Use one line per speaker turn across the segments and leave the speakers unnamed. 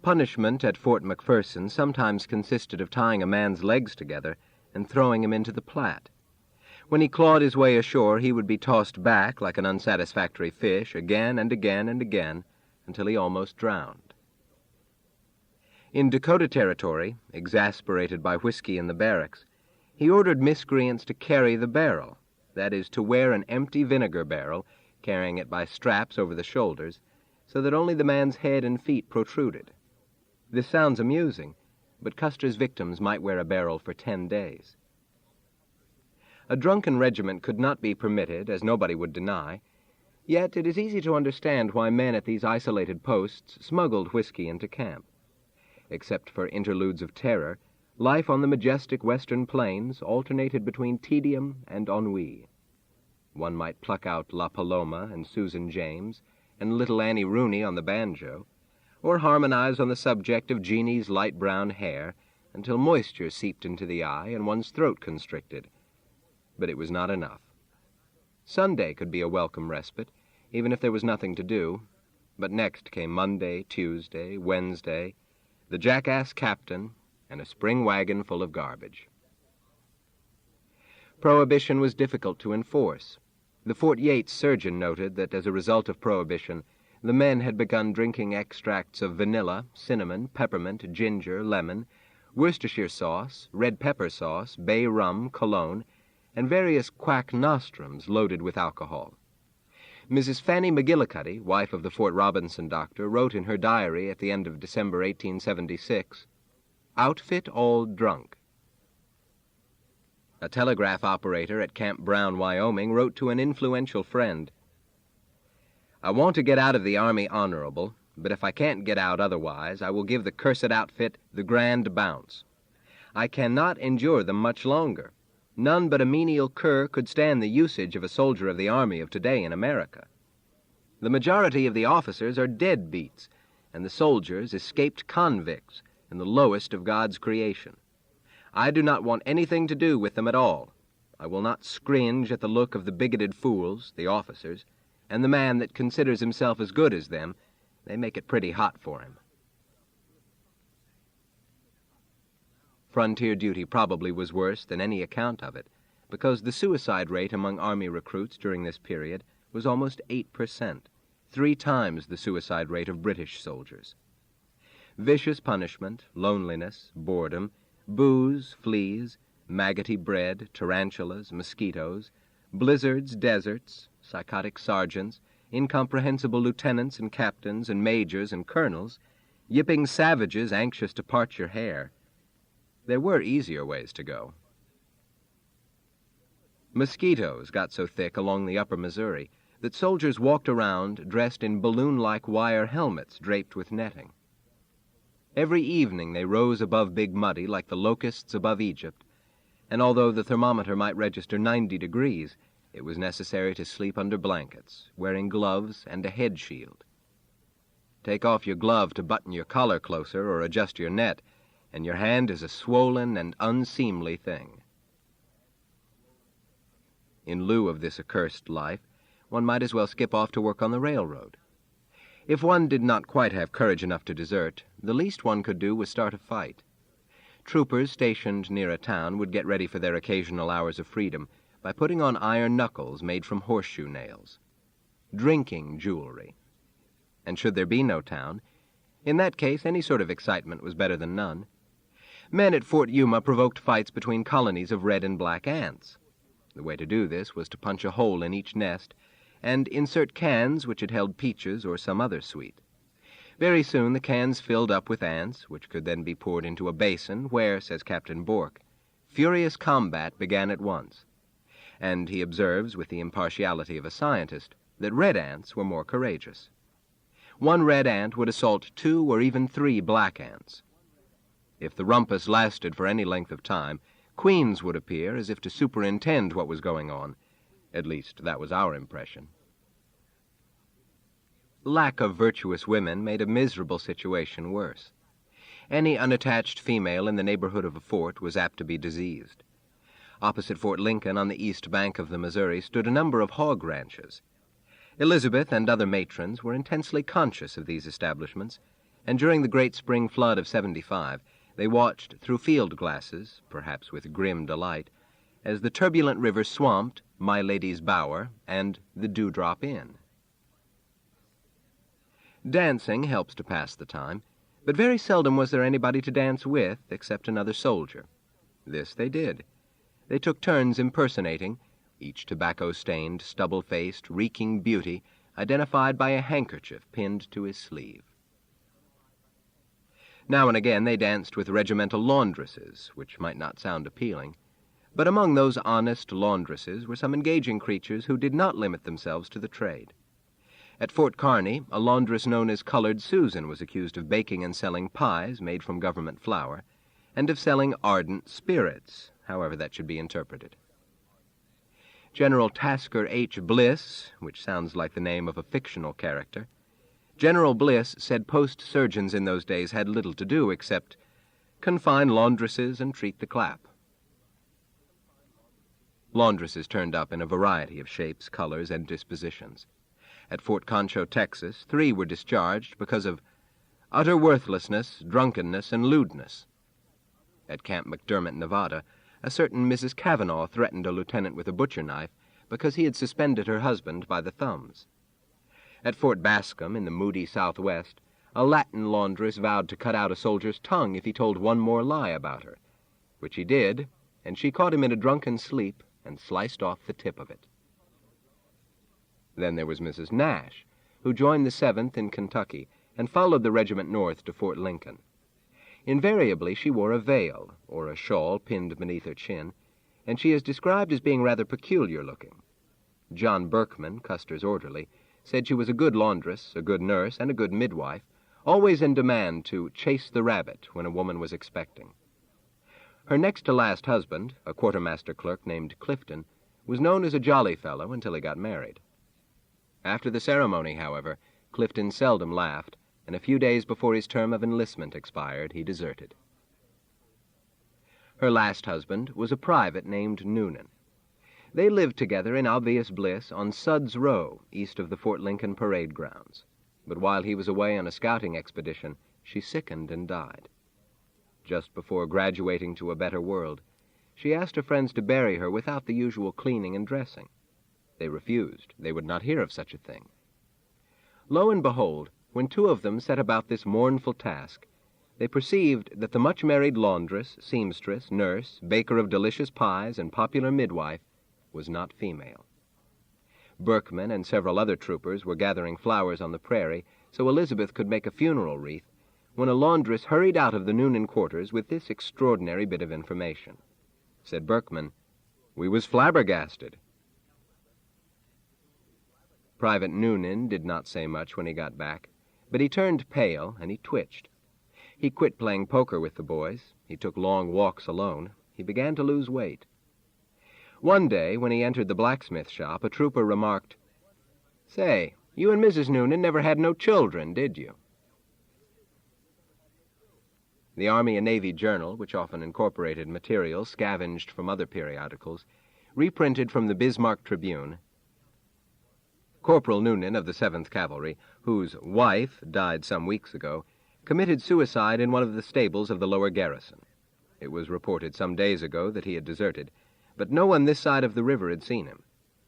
Punishment at Fort McPherson sometimes consisted of tying a man's legs together and throwing him into the Platte. When he clawed his way ashore, he would be tossed back like an unsatisfactory fish again and again and again until he almost drowned. In Dakota Territory, exasperated by whiskey in the barracks, he ordered miscreants to carry the barrel, that is, to wear an empty vinegar barrel, carrying it by straps over the shoulders, so that only the man's head and feet protruded. This sounds amusing, but Custer's victims might wear a barrel for 10 days. A drunken regiment could not be permitted, as nobody would deny, yet it is easy to understand why men at these isolated posts smuggled whiskey into camp. Except for interludes of terror, life on the majestic western plains alternated between tedium and ennui. One might pluck out La Paloma and Susan James and little Annie Rooney on the banjo, or harmonize on the subject of Jeannie's light brown hair until moisture seeped into the eye and one's throat constricted. But it was not enough. Sunday could be a welcome respite, even if there was nothing to do, but next came Monday, Tuesday, Wednesday, the jackass captain, and a spring wagon full of garbage. Prohibition was difficult to enforce. The Fort Yates surgeon noted that as a result of Prohibition, the men had begun drinking extracts of vanilla, cinnamon, peppermint, ginger, lemon, Worcestershire sauce, red pepper sauce, bay rum, cologne, and various quack nostrums loaded with alcohol. Mrs. Fanny McGillicuddy, wife of the Fort Robinson doctor, wrote in her diary at the end of December 1876, "Outfit all drunk." A telegraph operator at Camp Brown, Wyoming, wrote to an influential friend, "I want to get out of the Army honorable, but if I can't get out otherwise, I will give the cursed outfit the grand bounce. I cannot endure them much longer. None but a menial cur could stand the usage of a soldier of the Army of today in America. The majority of the officers are deadbeats, and the soldiers escaped convicts and the lowest of God's creation. I do not want anything to do with them at all. I will not scringe at the look of the bigoted fools, the officers, and the man that considers himself as good as them. They make it pretty hot for him." Frontier duty probably was worse than any account of it, because the suicide rate among Army recruits during this period was almost 8%, 3 times the suicide rate of British soldiers. Vicious punishment, loneliness, boredom, booze, fleas, maggoty bread, tarantulas, mosquitoes, blizzards, deserts, psychotic sergeants, incomprehensible lieutenants and captains and majors and colonels, yipping savages anxious to part your hair. There were easier ways to go. Mosquitoes got so thick along the upper Missouri that soldiers walked around dressed in balloon-like wire helmets draped with netting. Every evening they rose above Big Muddy like the locusts above Egypt, and although the thermometer might register 90 degrees, it was necessary to sleep under blankets, wearing gloves and a head shield. Take off your glove to button your collar closer or adjust your net, and your hand is a swollen and unseemly thing. In lieu of this accursed life, one might as well skip off to work on the railroad. If one did not quite have courage enough to desert, the least one could do was start a fight. Troopers stationed near a town would get ready for their occasional hours of freedom by putting on iron knuckles made from horseshoe nails. Drinking jewelry. And should there be no town, in that case any sort of excitement was better than none. Men at Fort Yuma provoked fights between colonies of red and black ants. The way to do this was to punch a hole in each nest and insert cans which had held peaches or some other sweet. Very soon the cans filled up with ants, which could then be poured into a basin where, says Captain Bourke, furious combat began at once. And he observes, with the impartiality of a scientist, that red ants were more courageous. One red ant would assault 2 or even 3 black ants. If the rumpus lasted for any length of time, queens would appear as if to superintend what was going on. At least, that was our impression. Lack of virtuous women made a miserable situation worse. Any unattached female in the neighborhood of a fort was apt to be diseased. Opposite Fort Lincoln on the east bank of the Missouri stood a number of hog ranches. Elizabeth and other matrons were intensely conscious of these establishments, and during the great spring flood of '75, they watched through field glasses, perhaps with grim delight, as the turbulent river swamped My Lady's Bower and the Dewdrop Inn. Dancing helps to pass the time, but very seldom was there anybody to dance with except another soldier. This they did. They took turns impersonating, each tobacco-stained, stubble-faced, reeking beauty identified by a handkerchief pinned to his sleeve. Now and again they danced with regimental laundresses, which might not sound appealing, but among those honest laundresses were some engaging creatures who did not limit themselves to the trade. At Fort Kearny, a laundress known as Colored Susan was accused of baking and selling pies made from government flour, and of selling ardent spirits, however that should be interpreted. General Tasker H. Bliss, which sounds like the name of a fictional character, General Bliss said post-surgeons in those days had little to do except confine laundresses and treat the clap. Laundresses turned up in a variety of shapes, colors, and dispositions. At Fort Concho, Texas, 3 were discharged because of utter worthlessness, drunkenness, and lewdness. At Camp McDermott, Nevada, a certain Mrs. Cavanaugh threatened a lieutenant with a butcher knife because he had suspended her husband by the thumbs. At Fort Bascom, in the moody Southwest, a Latin laundress vowed to cut out a soldier's tongue if he told one more lie about her, which he did, and she caught him in a drunken sleep and sliced off the tip of it. Then there was Mrs. Nash, who joined the 7th in Kentucky and followed the regiment north to Fort Lincoln. Invariably she wore a veil, or a shawl pinned beneath her chin, and she is described as being rather peculiar-looking. John Berkman, Custer's orderly, said she was a good laundress, a good nurse, and a good midwife, always in demand to chase the rabbit when a woman was expecting. Her next-to-last husband, a quartermaster clerk named Clifton, was known as a jolly fellow until he got married. After the ceremony, however, Clifton seldom laughed, and a few days before his term of enlistment expired, he deserted. Her last husband was a private named Noonan. They lived together in obvious bliss on Suds Row, east of the Fort Lincoln parade grounds. But while he was away on a scouting expedition, she sickened and died. Just before graduating to a better world, she asked her friends to bury her without the usual cleaning and dressing. They refused. They would not hear of such a thing. Lo and behold, when 2 of them set about this mournful task, they perceived that the much-married laundress, seamstress, nurse, baker of delicious pies, and popular midwife was not female. Berkman and several other troopers were gathering flowers on the prairie so Elizabeth could make a funeral wreath, when a laundress hurried out of the Noonan quarters with this extraordinary bit of information. Said Berkman, "We was flabbergasted." Private Noonan did not say much when he got back, but he turned pale and he twitched. He quit playing poker with the boys. He took long walks alone. He began to lose weight. One day, when he entered the blacksmith shop, a trooper remarked, "Say, you and Mrs. Noonan never had no children, did you?" The Army and Navy Journal, which often incorporated material scavenged from other periodicals, reprinted from the Bismarck Tribune, Corporal Noonan of the 7th Cavalry, whose wife died some weeks ago, committed suicide in one of the stables of the lower garrison. It was reported some days ago that he had deserted, but no one this side of the river had seen him.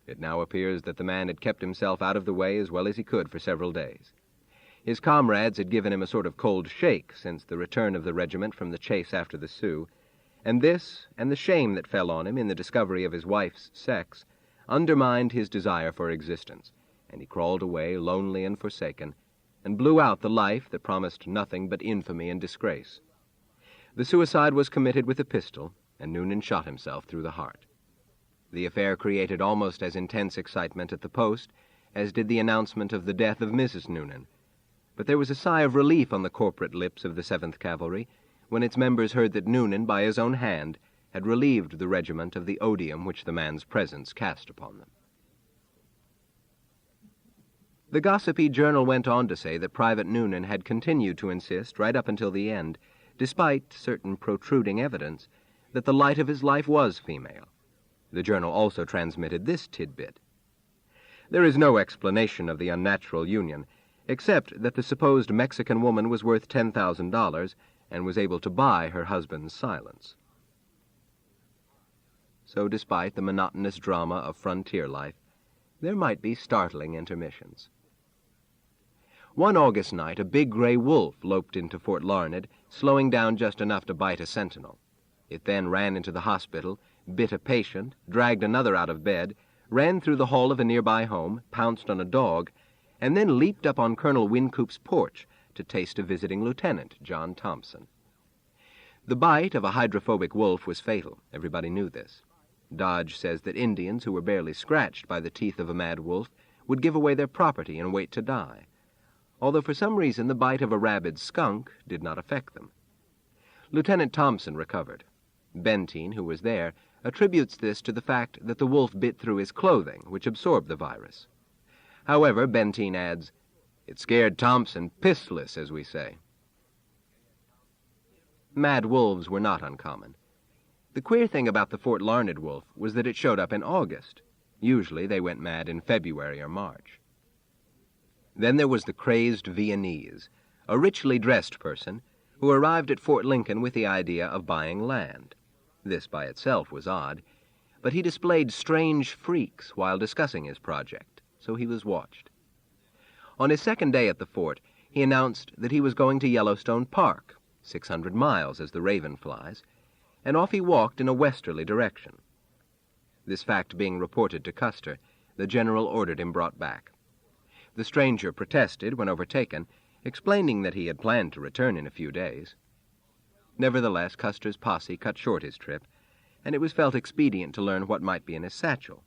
It now appears that the man had kept himself out of the way as well as he could for several days. His comrades had given him a sort of cold shake since the return of the regiment from the chase after the Sioux, and this, and the shame that fell on him in the discovery of his wife's sex, undermined his desire for existence, and he crawled away lonely and forsaken, and blew out the life that promised nothing but infamy and disgrace. The suicide was committed with a pistol, and Noonan shot himself through the heart. The affair created almost as intense excitement at the post as did the announcement of the death of Mrs. Noonan, but there was a sigh of relief on the corporate lips of the 7th Cavalry when its members heard that Noonan, by his own hand, had relieved the regiment of the odium which the man's presence cast upon them. The gossipy journal went on to say that Private Noonan had continued to insist right up until the end, despite certain protruding evidence, that the light of his life was female. The journal also transmitted this tidbit. There is no explanation of the unnatural union, except that the supposed Mexican woman was worth $10,000 and was able to buy her husband's silence. So despite the monotonous drama of frontier life, there might be startling intermissions. One August night, a big gray wolf loped into Fort Larned, slowing down just enough to bite a sentinel. It then ran into the hospital, bit a patient, dragged another out of bed, ran through the hall of a nearby home, pounced on a dog, and then leaped up on Colonel Wincoop's porch to taste a visiting lieutenant, John Thompson. The bite of a hydrophobic wolf was fatal. Everybody knew this. Dodge says that Indians who were barely scratched by the teeth of a mad wolf would give away their property and wait to die, although for some reason the bite of a rabid skunk did not affect them. Lieutenant Thompson recovered. Benteen, who was there, attributes this to the fact that the wolf bit through his clothing, which absorbed the virus. However, Benteen adds, "It scared Thompson pissless, as we say." Mad wolves were not uncommon. The queer thing about the Fort Larned wolf was that it showed up in August. Usually they went mad in February or March. Then there was the crazed Viennese, a richly dressed person who arrived at Fort Lincoln with the idea of buying land. This by itself was odd, but he displayed strange freaks while discussing his project, so he was watched. On his second day at the fort, he announced that he was going to Yellowstone Park, 600 miles as the raven flies, and off he walked in a westerly direction. This fact being reported to Custer, the general ordered him brought back. The stranger protested when overtaken, explaining that he had planned to return in a few days. Nevertheless, Custer's posse cut short his trip, and it was felt expedient to learn what might be in his satchel.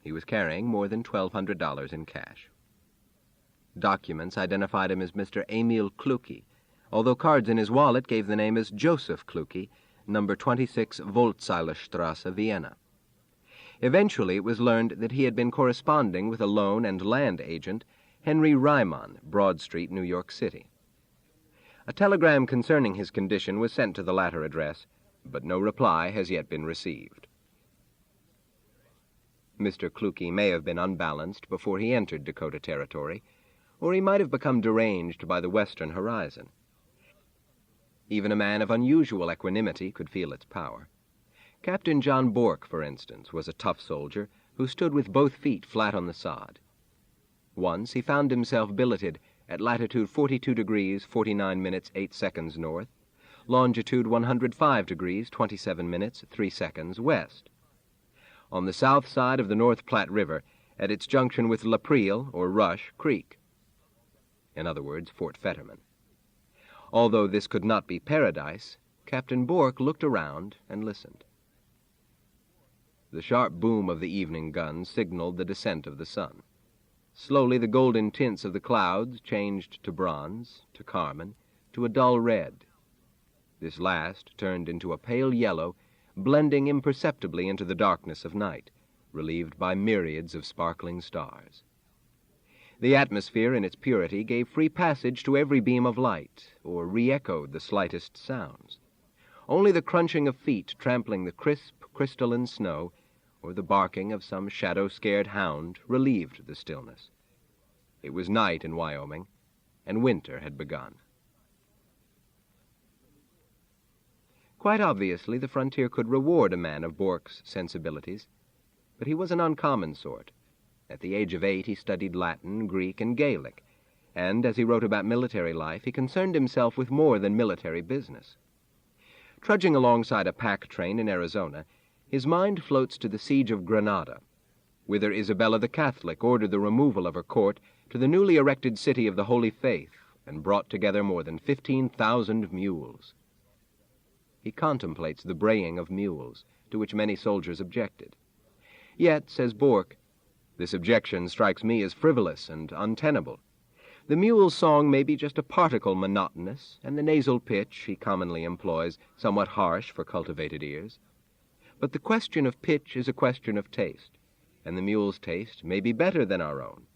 He was carrying more than $1,200 in cash. Documents identified him as Mr. Emil Kluge, although cards in his wallet gave the name as Joseph Kluge, number 26 Volzeilerstrasse, Vienna. Eventually it was learned that he had been corresponding with a loan and land agent, Henry Ryman, Broad Street, New York City. A telegram concerning his condition was sent to the latter address, but no reply has yet been received. Mr. Kluge may have been unbalanced before he entered Dakota Territory, or he might have become deranged by the western horizon. Even a man of unusual equanimity could feel its power. Captain John Bourke, for instance, was a tough soldier who stood with both feet flat on the sod. Once he found himself billeted at latitude 42 degrees 49 minutes 8 seconds north, longitude 105 degrees 27 minutes 3 seconds west, on the south side of the North Platte River at its junction with Laprille or Rush Creek. In other words, Fort Fetterman. Although this could not be paradise, Captain Bourke looked around and listened. The sharp boom of the evening guns signaled the descent of the sun. Slowly the golden tints of the clouds changed to bronze, to carmine, to a dull red. This last turned into a pale yellow, blending imperceptibly into the darkness of night, relieved by myriads of sparkling stars. The atmosphere in its purity gave free passage to every beam of light, or re-echoed the slightest sounds. Only the crunching of feet trampling the crisp, crystalline snow, or the barking of some shadow-scared hound relieved the stillness. It was night in Wyoming, and winter had begun. Quite obviously, the frontier could reward a man of Bourke's sensibilities, but he was an uncommon sort. At the age of 8, he studied Latin, Greek, and Gaelic, and as he wrote about military life, he concerned himself with more than military business. Trudging alongside a pack train in Arizona, his mind floats to the siege of Granada, whither Isabella the Catholic ordered the removal of her court to the newly erected city of the Holy Faith and brought together more than 15,000 mules. He contemplates the braying of mules, to which many soldiers objected. Yet, says Bourke, this objection strikes me as frivolous and untenable. The mule's song may be just a particle monotonous, and the nasal pitch he commonly employs somewhat harsh for cultivated ears. But the question of pitch is a question of taste, and the mule's taste may be better than our own.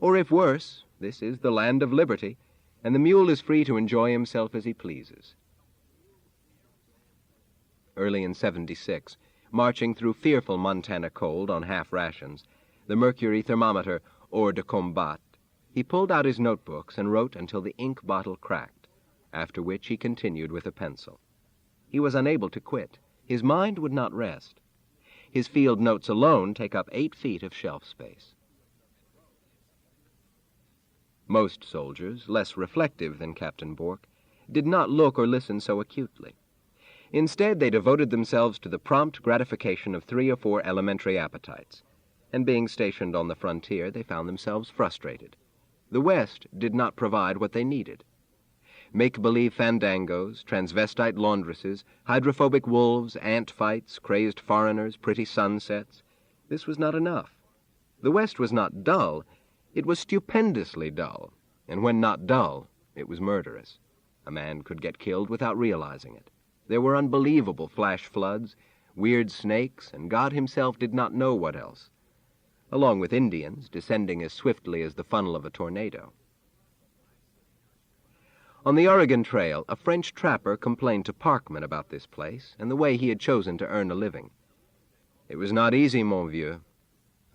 Or if worse, this is the land of liberty, and the mule is free to enjoy himself as he pleases. Early in '76, marching through fearful Montana cold on half rations, the mercury thermometer hors de combat He pulled out his notebooks and wrote until the ink bottle cracked, after which he continued with a pencil. He was unable to quit. His mind would not rest. His field notes alone take up 8 feet of shelf space. Most soldiers, less reflective than Captain Bourke, did not look or listen so acutely. Instead, they devoted themselves to the prompt gratification of 3 or 4 elementary appetites, and being stationed on the frontier, they found themselves frustrated. The West did not provide what they needed. Make-believe fandangos, transvestite laundresses, hydrophobic wolves, ant fights, crazed foreigners, pretty sunsets. This was not enough. The West was not dull, it was stupendously dull, and when not dull, it was murderous. A man could get killed without realizing it. There were unbelievable flash floods, weird snakes, and God himself did not know what else, along with Indians descending as swiftly as the funnel of a tornado. On the Oregon Trail, a French trapper complained to Parkman about this place and the way he had chosen to earn a living. It was not easy, mon vieux.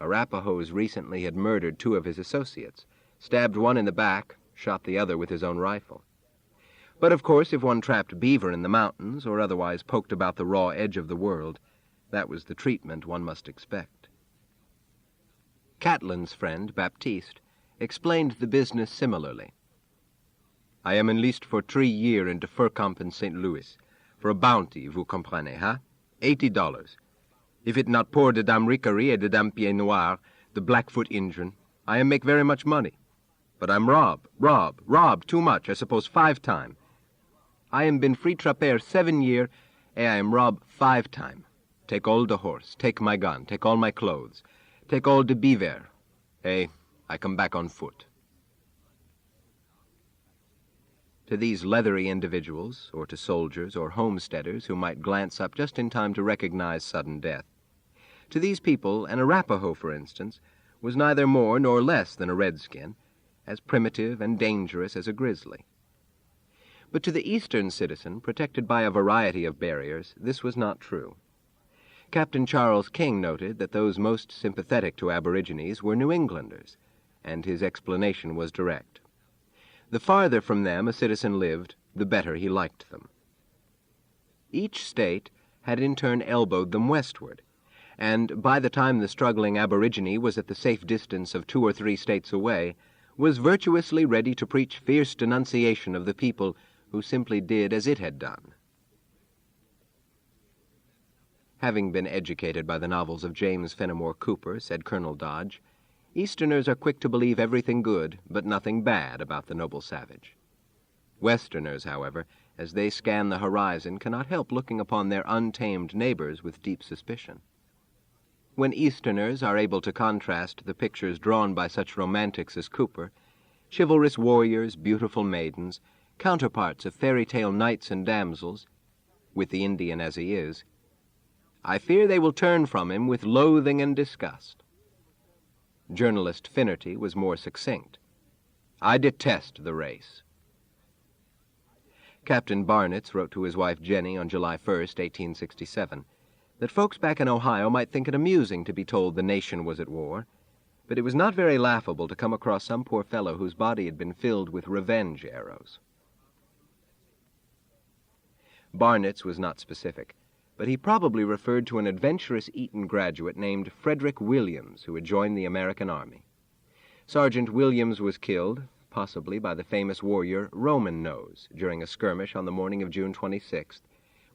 Arapahoes recently had murdered 2 of his associates, stabbed one in the back, shot the other with his own rifle. But of course, if one trapped beaver in the mountains or otherwise poked about the raw edge of the world, that was the treatment one must expect. Catlin's friend, Baptiste, explained the business similarly. I am enlist for 3 year in de fur camp in St. Louis, for a bounty, vous comprenez, huh? $80. If it not pour de dame Ricari et de dame Pied Noir, the Blackfoot Injun, I am make very much money. But I'm rob too much, I suppose 5 time. I am been free trapper 7 year, and I am rob 5 time. Take all de horse, take my gun, take all my clothes, take all de beaver. I come back on foot. To these leathery individuals, or to soldiers or homesteaders who might glance up just in time to recognize sudden death, to these people, an Arapaho, for instance, was neither more nor less than a redskin, as primitive and dangerous as a grizzly. But to the eastern citizen, protected by a variety of barriers, this was not true. Captain Charles King noted that those most sympathetic to aborigines were New Englanders, and his explanation was direct. The farther from them a citizen lived, the better he liked them. Each state had in turn elbowed them westward, and by the time the struggling aborigine was at the safe distance of 2 or 3 states away, was virtuously ready to preach fierce denunciation of the people who simply did as it had done. Having been educated by the novels of James Fenimore Cooper, said Colonel Dodge, Easterners are quick to believe everything good, but nothing bad about the noble savage. Westerners, however, as they scan the horizon, cannot help looking upon their untamed neighbors with deep suspicion. When Easterners are able to contrast the pictures drawn by such romantics as Cooper, chivalrous warriors, beautiful maidens, counterparts of fairy tale knights and damsels, with the Indian as he is, I fear they will turn from him with loathing and disgust. Journalist Finnerty was more succinct. I detest the race. Captain Barnitz wrote to his wife Jenny on July 1st, 1867, that folks back in Ohio might think it amusing to be told the nation was at war, but it was not very laughable to come across some poor fellow whose body had been filled with revenge arrows. Barnitz was not specific, but he probably referred to an adventurous Eton graduate named Frederick Williams, who had joined the American Army. Sergeant Williams was killed, possibly by the famous warrior Roman Nose, during a skirmish on the morning of June 26th,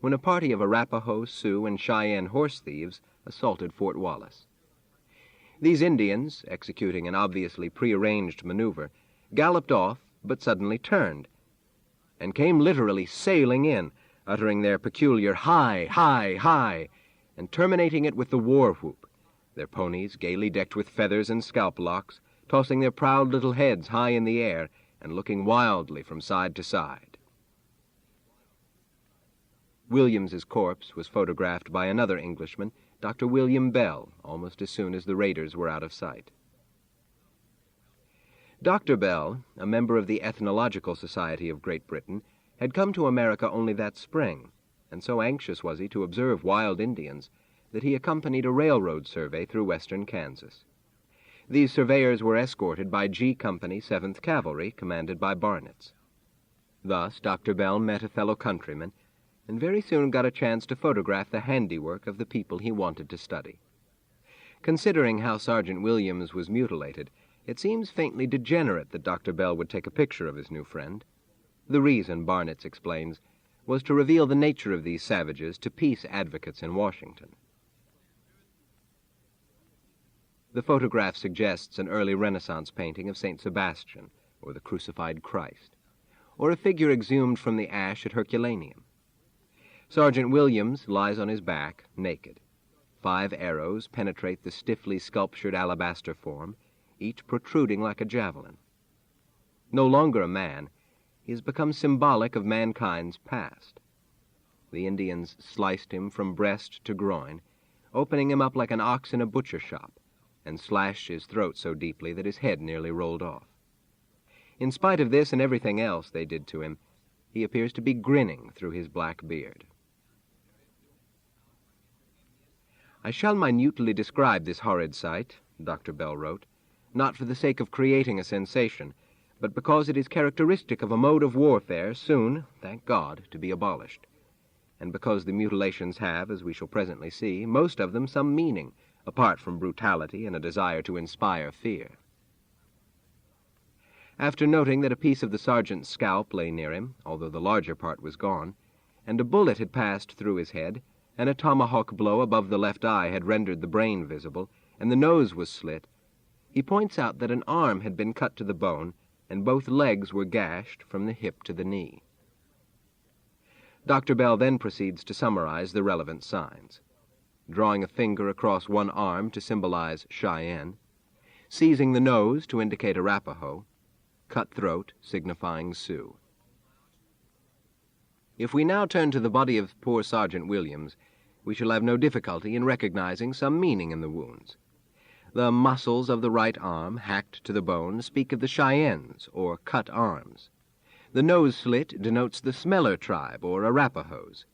when a party of Arapaho, Sioux, and Cheyenne horse thieves assaulted Fort Wallace. These Indians, executing an obviously prearranged maneuver, galloped off, but suddenly turned, and came literally sailing in, uttering their peculiar hi, hi, hi, and terminating it with the war whoop, their ponies gaily decked with feathers and scalp locks, tossing their proud little heads high in the air and looking wildly from side to side. Williams's corpse was photographed by another Englishman, Dr. William Bell, almost as soon as the raiders were out of sight. Dr. Bell, a member of the Ethnological Society of Great Britain, had come to America only that spring, and so anxious was he to observe wild Indians that he accompanied a railroad survey through western Kansas. These surveyors were escorted by G Company, 7th Cavalry, commanded by Barnett's. Thus Dr. Bell met a fellow countryman, and very soon got a chance to photograph the handiwork of the people he wanted to study. Considering how Sergeant Williams was mutilated, it seems faintly degenerate that Dr. Bell would take a picture of his new friend. The reason, Barnett's explains, was to reveal the nature of these savages to peace advocates in Washington. The photograph suggests an early Renaissance painting of St. Sebastian, or the crucified Christ, or a figure exhumed from the ash at Herculaneum. Sergeant Williams lies on his back, naked. 5 arrows penetrate the stiffly sculptured alabaster form, each protruding like a javelin. No longer a man, he has become symbolic of mankind's past. The Indians sliced him from breast to groin, opening him up like an ox in a butcher shop, and slashed his throat so deeply that his head nearly rolled off. In spite of this and everything else they did to him, he appears to be grinning through his black beard. I shall minutely describe this horrid sight, Dr. Bell wrote, not for the sake of creating a sensation, but because it is characteristic of a mode of warfare soon, thank God, to be abolished, and because the mutilations have, as we shall presently see, most of them some meaning, apart from brutality and a desire to inspire fear. After noting that a piece of the sergeant's scalp lay near him, although the larger part was gone, and a bullet had passed through his head, and a tomahawk blow above the left eye had rendered the brain visible, and the nose was slit, he points out that an arm had been cut to the bone, and both legs were gashed from the hip to the knee. Dr. Bell then proceeds to summarize the relevant signs. Drawing a finger across one arm to symbolize Cheyenne, seizing the nose to indicate Arapaho, cut throat signifying Sioux. If we now turn to the body of poor Sergeant Williams, we shall have no difficulty in recognizing some meaning in the wounds. The muscles of the right arm, hacked to the bone, speak of the Cheyennes, or cut arms. The nose slit denotes the Smeller tribe, or Arapahoes,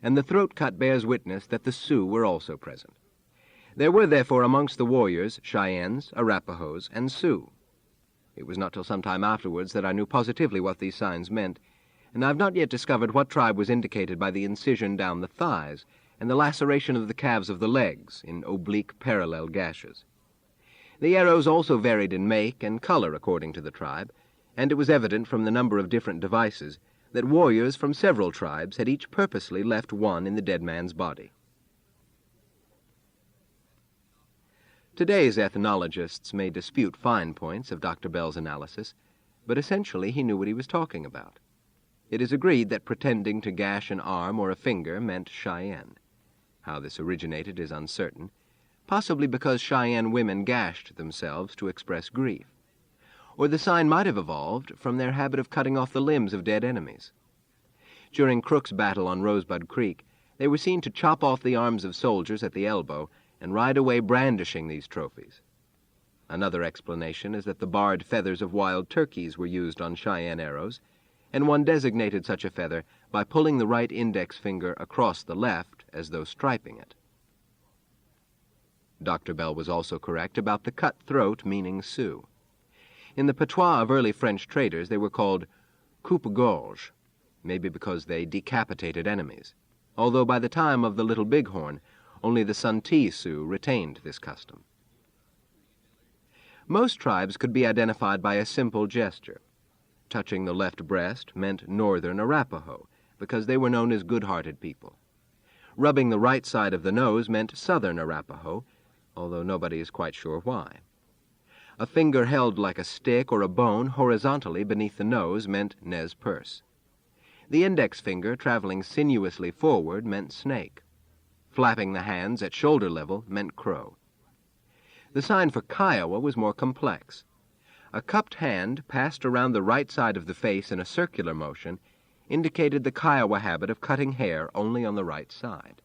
and the throat cut bears witness that the Sioux were also present. There were therefore amongst the warriors Cheyennes, Arapahoes, and Sioux. It was not till some time afterwards that I knew positively what these signs meant, and I have not yet discovered what tribe was indicated by the incision down the thighs and the laceration of the calves of the legs in oblique parallel gashes. The arrows also varied in make and color according to the tribe, and it was evident from the number of different devices that warriors from several tribes had each purposely left one in the dead man's body. Today's ethnologists may dispute fine points of Dr. Bell's analysis, but essentially he knew what he was talking about. It is agreed that pretending to gash an arm or a finger meant Cheyenne. How this originated is uncertain, possibly because Cheyenne women gashed themselves to express grief. Or the sign might have evolved from their habit of cutting off the limbs of dead enemies. During Crook's battle on Rosebud Creek, they were seen to chop off the arms of soldiers at the elbow and ride away brandishing these trophies. Another explanation is that the barred feathers of wild turkeys were used on Cheyenne arrows, and one designated such a feather by pulling the right index finger across the left as though striping it. Dr. Bell was also correct about the cut throat meaning Sioux. In the patois of early French traders, they were called coupe-gorge, maybe because they decapitated enemies, although by the time of the Little Bighorn, only the Santee Sioux retained this custom. Most tribes could be identified by a simple gesture. Touching the left breast meant northern Arapaho, because they were known as good-hearted people. Rubbing the right side of the nose meant southern Arapaho, although nobody is quite sure why. A finger held like a stick or a bone horizontally beneath the nose meant Nez Perce. The index finger traveling sinuously forward meant snake. Flapping the hands at shoulder level meant crow. The sign for Kiowa was more complex. A cupped hand passed around the right side of the face in a circular motion indicated the Kiowa habit of cutting hair only on the right side.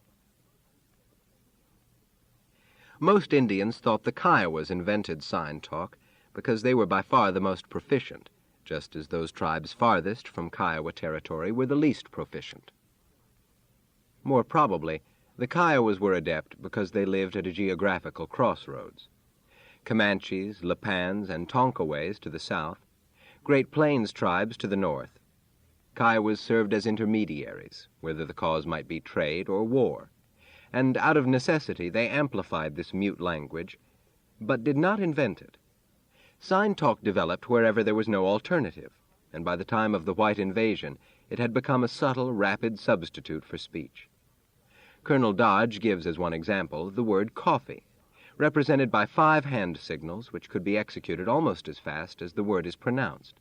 Most Indians thought the Kiowas invented sign talk because they were by far the most proficient, just as those tribes farthest from Kiowa territory were the least proficient. More probably, the Kiowas were adept because they lived at a geographical crossroads. Comanches, Lapans, and Tonkaways to the south, Great Plains tribes to the north. Kiowas served as intermediaries, whether the cause might be trade or war, and out of necessity they amplified this mute language, but did not invent it. Sign talk developed wherever there was no alternative, and by the time of the white invasion it had become a subtle, rapid substitute for speech. Colonel Dodge gives as one example the word coffee, represented by 5 hand signals which could be executed almost as fast as the word is pronounced.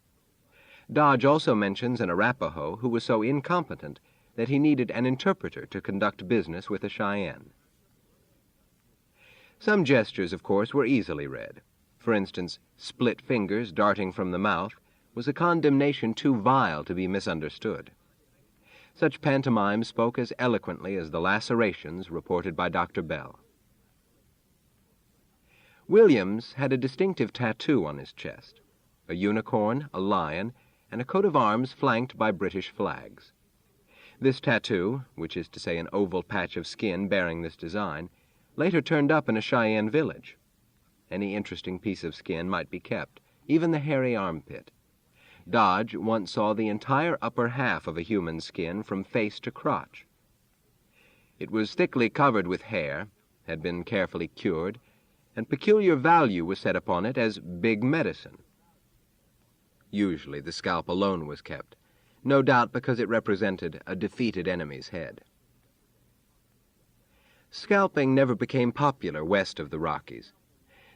Dodge also mentions an Arapaho who was so incompetent that he needed an interpreter to conduct business with a Cheyenne. Some gestures, of course, were easily read. For instance, split fingers darting from the mouth was a condemnation too vile to be misunderstood. Such pantomime spoke as eloquently as the lacerations reported by Dr. Bell. Williams had a distinctive tattoo on his chest, a unicorn, a lion, and a coat of arms flanked by British flags. This tattoo, which is to say an oval patch of skin bearing this design, later turned up in a Cheyenne village. Any interesting piece of skin might be kept, even the hairy armpit. Dodge once saw the entire upper half of a human skin from face to crotch. It was thickly covered with hair, had been carefully cured, and peculiar value was set upon it as big medicine. Usually the scalp alone was kept, no doubt because it represented a defeated enemy's head. Scalping never became popular west of the Rockies.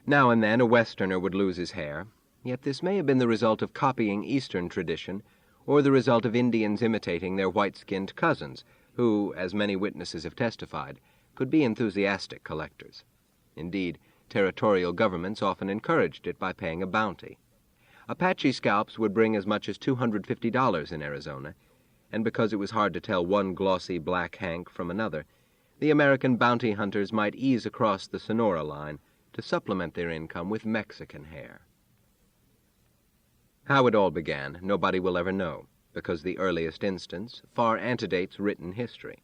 Now and then a Westerner would lose his hair, yet this may have been the result of copying Eastern tradition or the result of Indians imitating their white-skinned cousins, who, as many witnesses have testified, could be enthusiastic collectors. Indeed, territorial governments often encouraged it by paying a bounty. Apache scalps would bring as much as $250 in Arizona, and because it was hard to tell one glossy black hank from another, the American bounty hunters might ease across the Sonora line to supplement their income with Mexican hair. How it all began, nobody will ever know, because the earliest instance far antedates written history.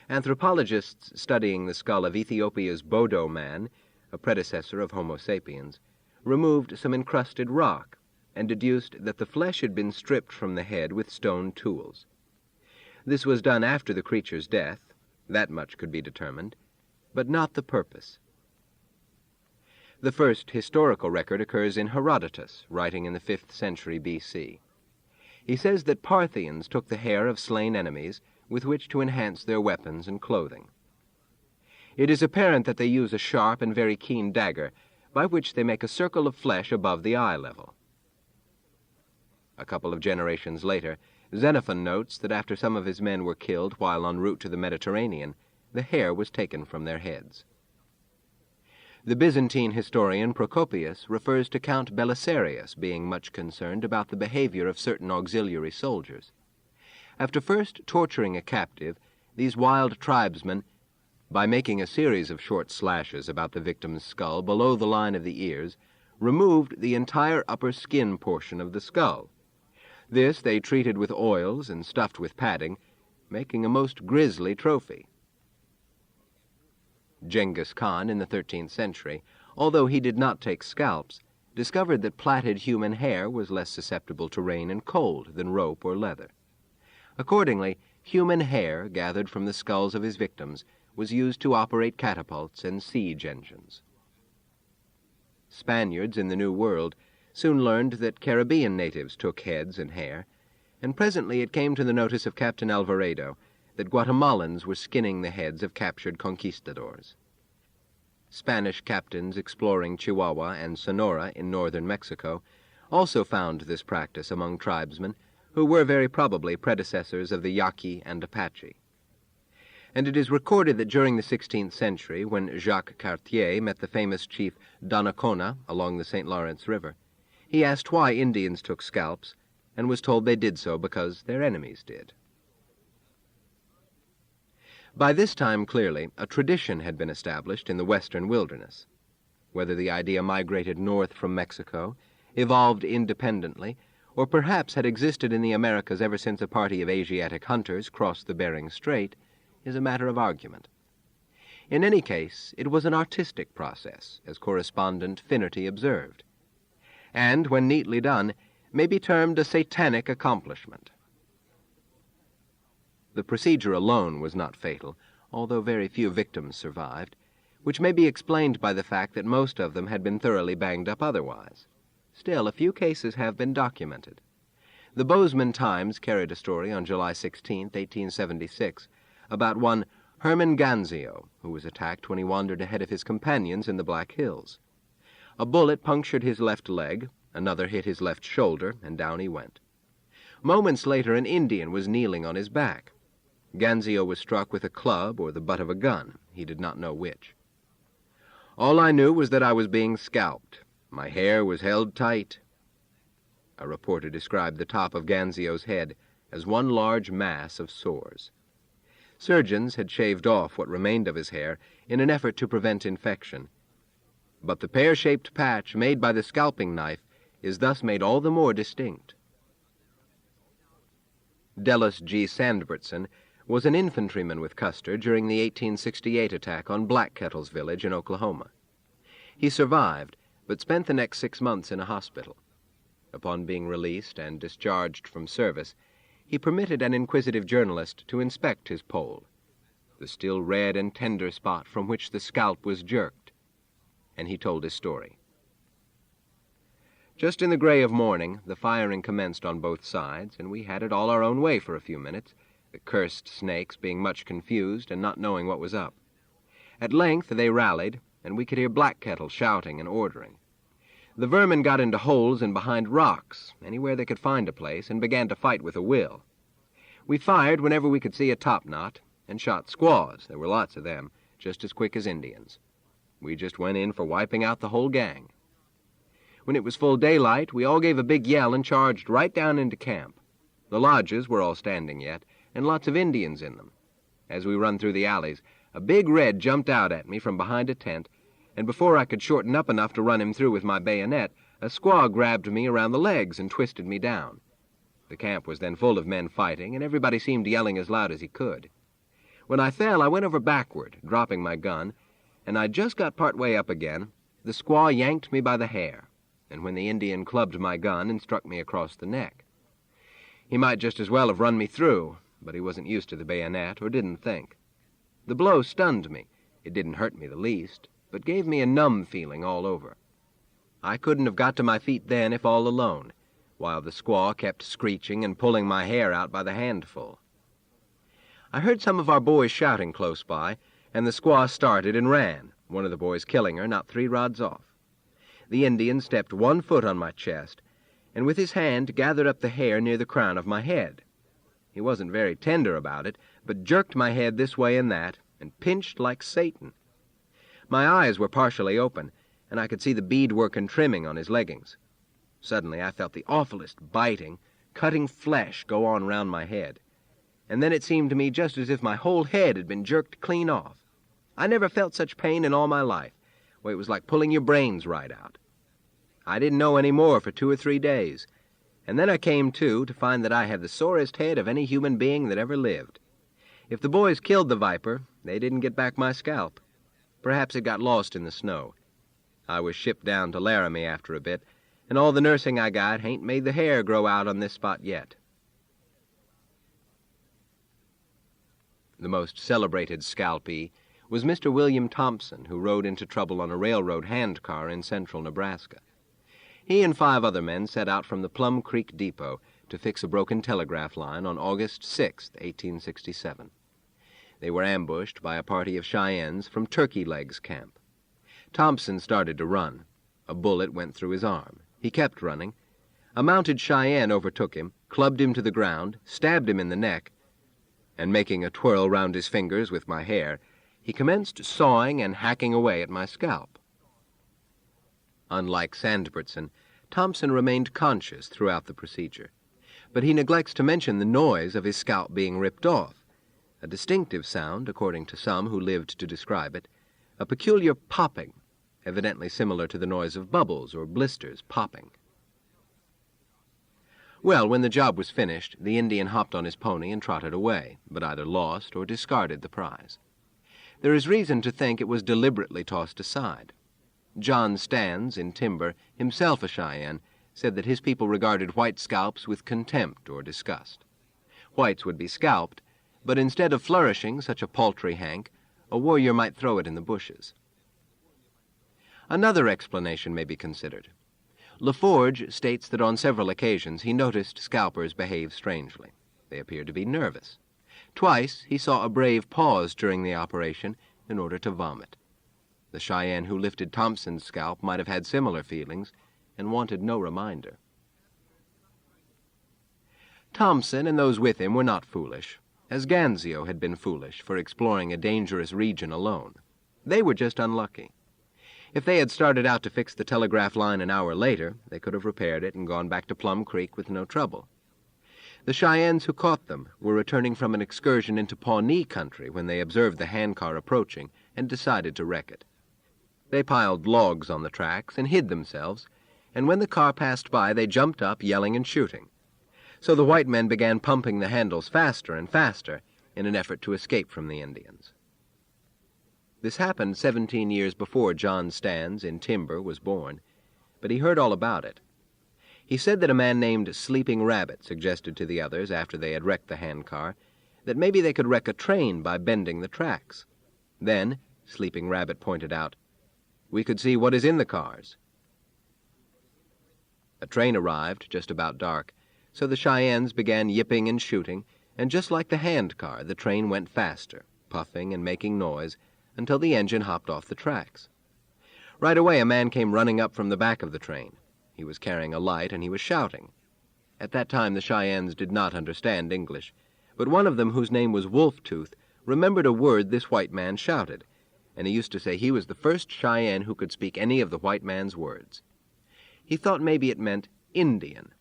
Anthropologists studying the skull of Ethiopia's Bodo man, a predecessor of Homo sapiens, removed some encrusted rock and deduced that the flesh had been stripped from the head with stone tools. This was done after the creature's death, that much could be determined, but not the purpose. The first historical record occurs in Herodotus, writing in the 5th century B.C. He says that Parthians took the hair of slain enemies with which to enhance their weapons and clothing. It is apparent that they use a sharp and very keen dagger, by which they make a circle of flesh above the eye level. A couple of generations later, Xenophon notes that after some of his men were killed while en route to the Mediterranean, the hair was taken from their heads. The Byzantine historian Procopius refers to Count Belisarius being much concerned about the behavior of certain auxiliary soldiers. After first torturing a captive, these wild tribesmen, by making a series of short slashes about the victim's skull below the line of the ears, removed the entire upper skin portion of the skull. This they treated with oils and stuffed with padding, making a most grisly trophy. Genghis Khan in the 13th century, although he did not take scalps, discovered that plaited human hair was less susceptible to rain and cold than rope or leather. Accordingly, human hair gathered from the skulls of his victims was used to operate catapults and siege engines. Spaniards in the New World soon learned that Caribbean natives took heads and hair, and presently it came to the notice of Captain Alvarado that Guatemalans were skinning the heads of captured conquistadors. Spanish captains exploring Chihuahua and Sonora in northern Mexico also found this practice among tribesmen who were very probably predecessors of the Yaqui and Apache. And it is recorded that during the 16th century, when Jacques Cartier met the famous chief Donnacona along the St. Lawrence River, he asked why Indians took scalps, and was told they did so because their enemies did. By this time, clearly, a tradition had been established in the western wilderness. Whether the idea migrated north from Mexico, evolved independently, or perhaps had existed in the Americas ever since a party of Asiatic hunters crossed the Bering Strait, is a matter of argument. In any case, it was an artistic process, as correspondent Finnerty observed, and, when neatly done, may be termed a satanic accomplishment. The procedure alone was not fatal, although very few victims survived, which may be explained by the fact that most of them had been thoroughly banged up otherwise. Still, a few cases have been documented. The Bozeman Times carried a story on July 16, 1876, about one Herman Ganzio, who was attacked when he wandered ahead of his companions in the Black Hills. A bullet punctured his left leg, another hit his left shoulder, and down he went. Moments later, an Indian was kneeling on his back. Ganzio was struck with a club or the butt of a gun. He did not know which. All I knew was that I was being scalped. My hair was held tight. A reporter described the top of Ganzio's head as one large mass of sores. Surgeons had shaved off what remained of his hair in an effort to prevent infection, but the pear-shaped patch made by the scalping knife is thus made all the more distinct. Dallas G. Sandbertson was an infantryman with Custer during the 1868 attack on Black Kettle's village in Oklahoma. He survived, but spent the next 6 months in a hospital. Upon being released and discharged from service, he permitted an inquisitive journalist to inspect his pole, the still red and tender spot from which the scalp was jerked, and he told his story. Just in the gray of morning, the firing commenced on both sides, and we had it all our own way for a few minutes, the cursed snakes being much confused and not knowing what was up. At length they rallied, and we could hear Black Kettle shouting and ordering. The vermin got into holes and behind rocks, anywhere they could find a place, and began to fight with a will. We fired whenever we could see a topknot, and shot squaws, there were lots of them, just as quick as Indians. We just went in for wiping out the whole gang. When it was full daylight, we all gave a big yell and charged right down into camp. The lodges were all standing yet, and lots of Indians in them. As we run through the alleys, a big red jumped out at me from behind a tent, and before I could shorten up enough to run him through with my bayonet, a squaw grabbed me around the legs and twisted me down. The camp was then full of men fighting, and everybody seemed yelling as loud as he could. When I fell, I went over backward, dropping my gun, and I just got part way up again. The squaw yanked me by the hair, and when the Indian clubbed my gun and struck me across the neck. He might just as well have run me through, but he wasn't used to the bayonet or didn't think. The blow stunned me. It didn't hurt me the least, but gave me a numb feeling all over. I couldn't have got to my feet then if all alone, while the squaw kept screeching and pulling my hair out by the handful. I heard some of our boys shouting close by, and the squaw started and ran, one of the boys killing her not 3 rods off. The Indian stepped 1 foot on my chest, and with his hand gathered up the hair near the crown of my head. He wasn't very tender about it, but jerked my head this way and that, and pinched like Satan. My eyes were partially open, and I could see the beadwork and trimming on his leggings. Suddenly I felt the awfulest biting, cutting flesh go on round my head, and then it seemed to me just as if my whole head had been jerked clean off. I never felt such pain in all my life, where it was like pulling your brains right out. I didn't know any more for 2 or 3 days, and then I came to find that I had the sorest head of any human being that ever lived. If the boys killed the viper, they didn't get back my scalp. Perhaps it got lost in the snow. I was shipped down to Laramie after a bit, and all the nursing I got hain't made the hair grow out on this spot yet. The most celebrated scalpee was Mr. William Thompson, who rode into trouble on a railroad handcar in central Nebraska. He and 5 other men set out from the Plum Creek Depot to fix a broken telegraph line on August 6, 1867. They were ambushed by a party of Cheyennes from Turkey Legs Camp. Thompson started to run. A bullet went through his arm. He kept running. A mounted Cheyenne overtook him, clubbed him to the ground, stabbed him in the neck, and making a twirl round his fingers with my hair, he commenced sawing and hacking away at my scalp. Unlike Sandbertson, Thompson remained conscious throughout the procedure, but he neglects to mention the noise of his scalp being ripped off, a distinctive sound, according to some who lived to describe it, a peculiar popping, evidently similar to the noise of bubbles or blisters popping. Well, when the job was finished, the Indian hopped on his pony and trotted away, but either lost or discarded the prize. There is reason to think it was deliberately tossed aside. John Stands, in Timber, himself a Cheyenne, said that his people regarded white scalps with contempt or disgust. Whites would be scalped, but instead of flourishing such a paltry hank, a warrior might throw it in the bushes. Another explanation may be considered. LaForge states that on several occasions he noticed scalpers behave strangely. They appeared to be nervous. Twice he saw a brave pause during the operation in order to vomit. The Cheyenne who lifted Thompson's scalp might have had similar feelings and wanted no reminder. Thompson and those with him were not foolish, as Ganzio had been foolish for exploring a dangerous region alone. They were just unlucky. If they had started out to fix the telegraph line an hour later, they could have repaired it and gone back to Plum Creek with no trouble. The Cheyennes who caught them were returning from an excursion into Pawnee country when they observed the handcar approaching and decided to wreck it. They piled logs on the tracks and hid themselves, and when the car passed by, they jumped up, yelling and shooting. So the white men began pumping the handles faster and faster in an effort to escape from the Indians. This happened 17 years before John Stands, in Timber, was born, but he heard all about it. He said that a man named Sleeping Rabbit suggested to the others, after they had wrecked the handcar, that maybe they could wreck a train by bending the tracks. Then, Sleeping Rabbit pointed out, we could see what is in the cars. A train arrived just about dark, so the Cheyennes began yipping and shooting, and just like the handcar, the train went faster, puffing and making noise, until the engine hopped off the tracks. Right away a man came running up from the back of the train. He was carrying a light, and he was shouting. At that time the Cheyennes did not understand English, but one of them, whose name was Wolf-Tooth, remembered a word this white man shouted, and he used to say he was the first Cheyenne who could speak any of the white man's words. He thought maybe it meant Indian,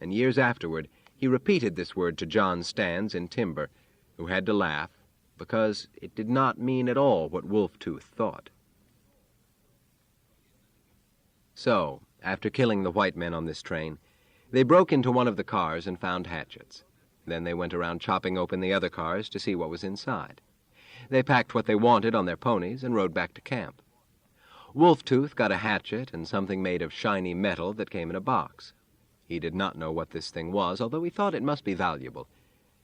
and years afterward he repeated this word to John Stands in Timber, who had to laugh, because it did not mean at all what Wolf-Tooth thought. So, after killing the white men on this train, they broke into one of the cars and found hatchets. Then they went around chopping open the other cars to see what was inside. They packed what they wanted on their ponies and rode back to camp. Wolf-Tooth got a hatchet and something made of shiny metal that came in a box. He did not know what this thing was, although he thought it must be valuable,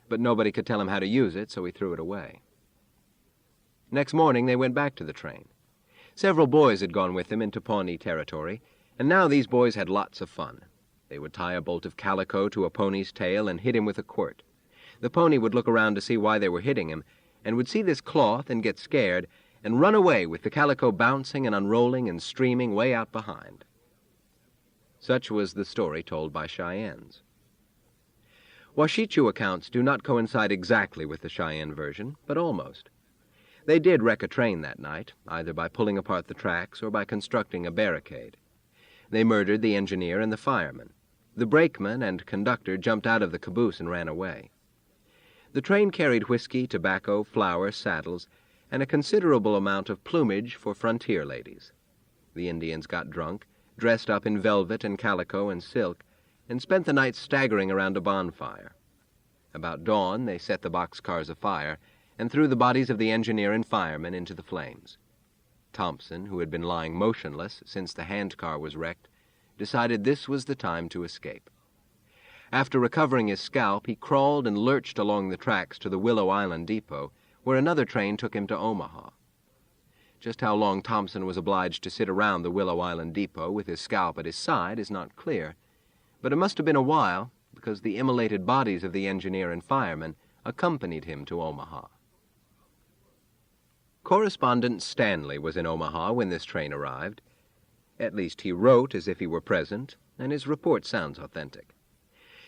but nobody could tell him how to use it, so he threw it away. Next morning they went back to the train. Several boys had gone with them into Pawnee territory, and now these boys had lots of fun. They would tie a bolt of calico to a pony's tail and hit him with a quirt. The pony would look around to see why they were hitting him, and would see this cloth and get scared, and run away with the calico bouncing and unrolling and streaming way out behind. Such was the story told by Cheyennes. Washichu accounts do not coincide exactly with the Cheyenne version, but almost. They did wreck a train that night, either by pulling apart the tracks or by constructing a barricade. They murdered the engineer and the fireman. The brakeman and conductor jumped out of the caboose and ran away. The train carried whiskey, tobacco, flour, saddles, and a considerable amount of plumage for frontier ladies. The Indians got drunk, dressed up in velvet and calico and silk, and spent the night staggering around a bonfire. About dawn, they set the boxcars afire and threw the bodies of the engineer and fireman into the flames. Thompson, who had been lying motionless since the handcar was wrecked, decided this was the time to escape. After recovering his scalp, he crawled and lurched along the tracks to the Willow Island depot, where another train took him to Omaha. Just how long Thompson was obliged to sit around the Willow Island depot with his scalp at his side is not clear, but it must have been a while, because the immolated bodies of the engineer and fireman accompanied him to Omaha. Correspondent Stanley was in Omaha when this train arrived. At least he wrote as if he were present, and his report sounds authentic.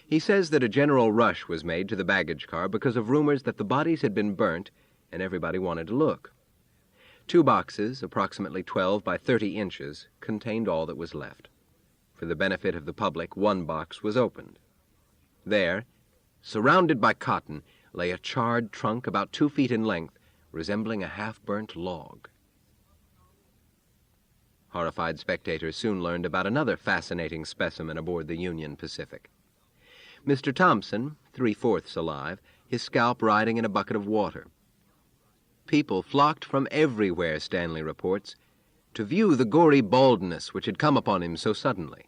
He says that a general rush was made to the baggage car because of rumors that the bodies had been burnt and everybody wanted to look. 2 boxes, approximately 12 by 30 inches, contained all that was left. For the benefit of the public, one box was opened. There, surrounded by cotton, lay a charred trunk about 2 feet in length, resembling a half-burnt log. Horrified spectators soon learned about another fascinating specimen aboard the Union Pacific. Mr. Thompson, 3/4 alive, his scalp riding in a bucket of water. People flocked from everywhere, Stanley reports, to view the gory baldness which had come upon him so suddenly.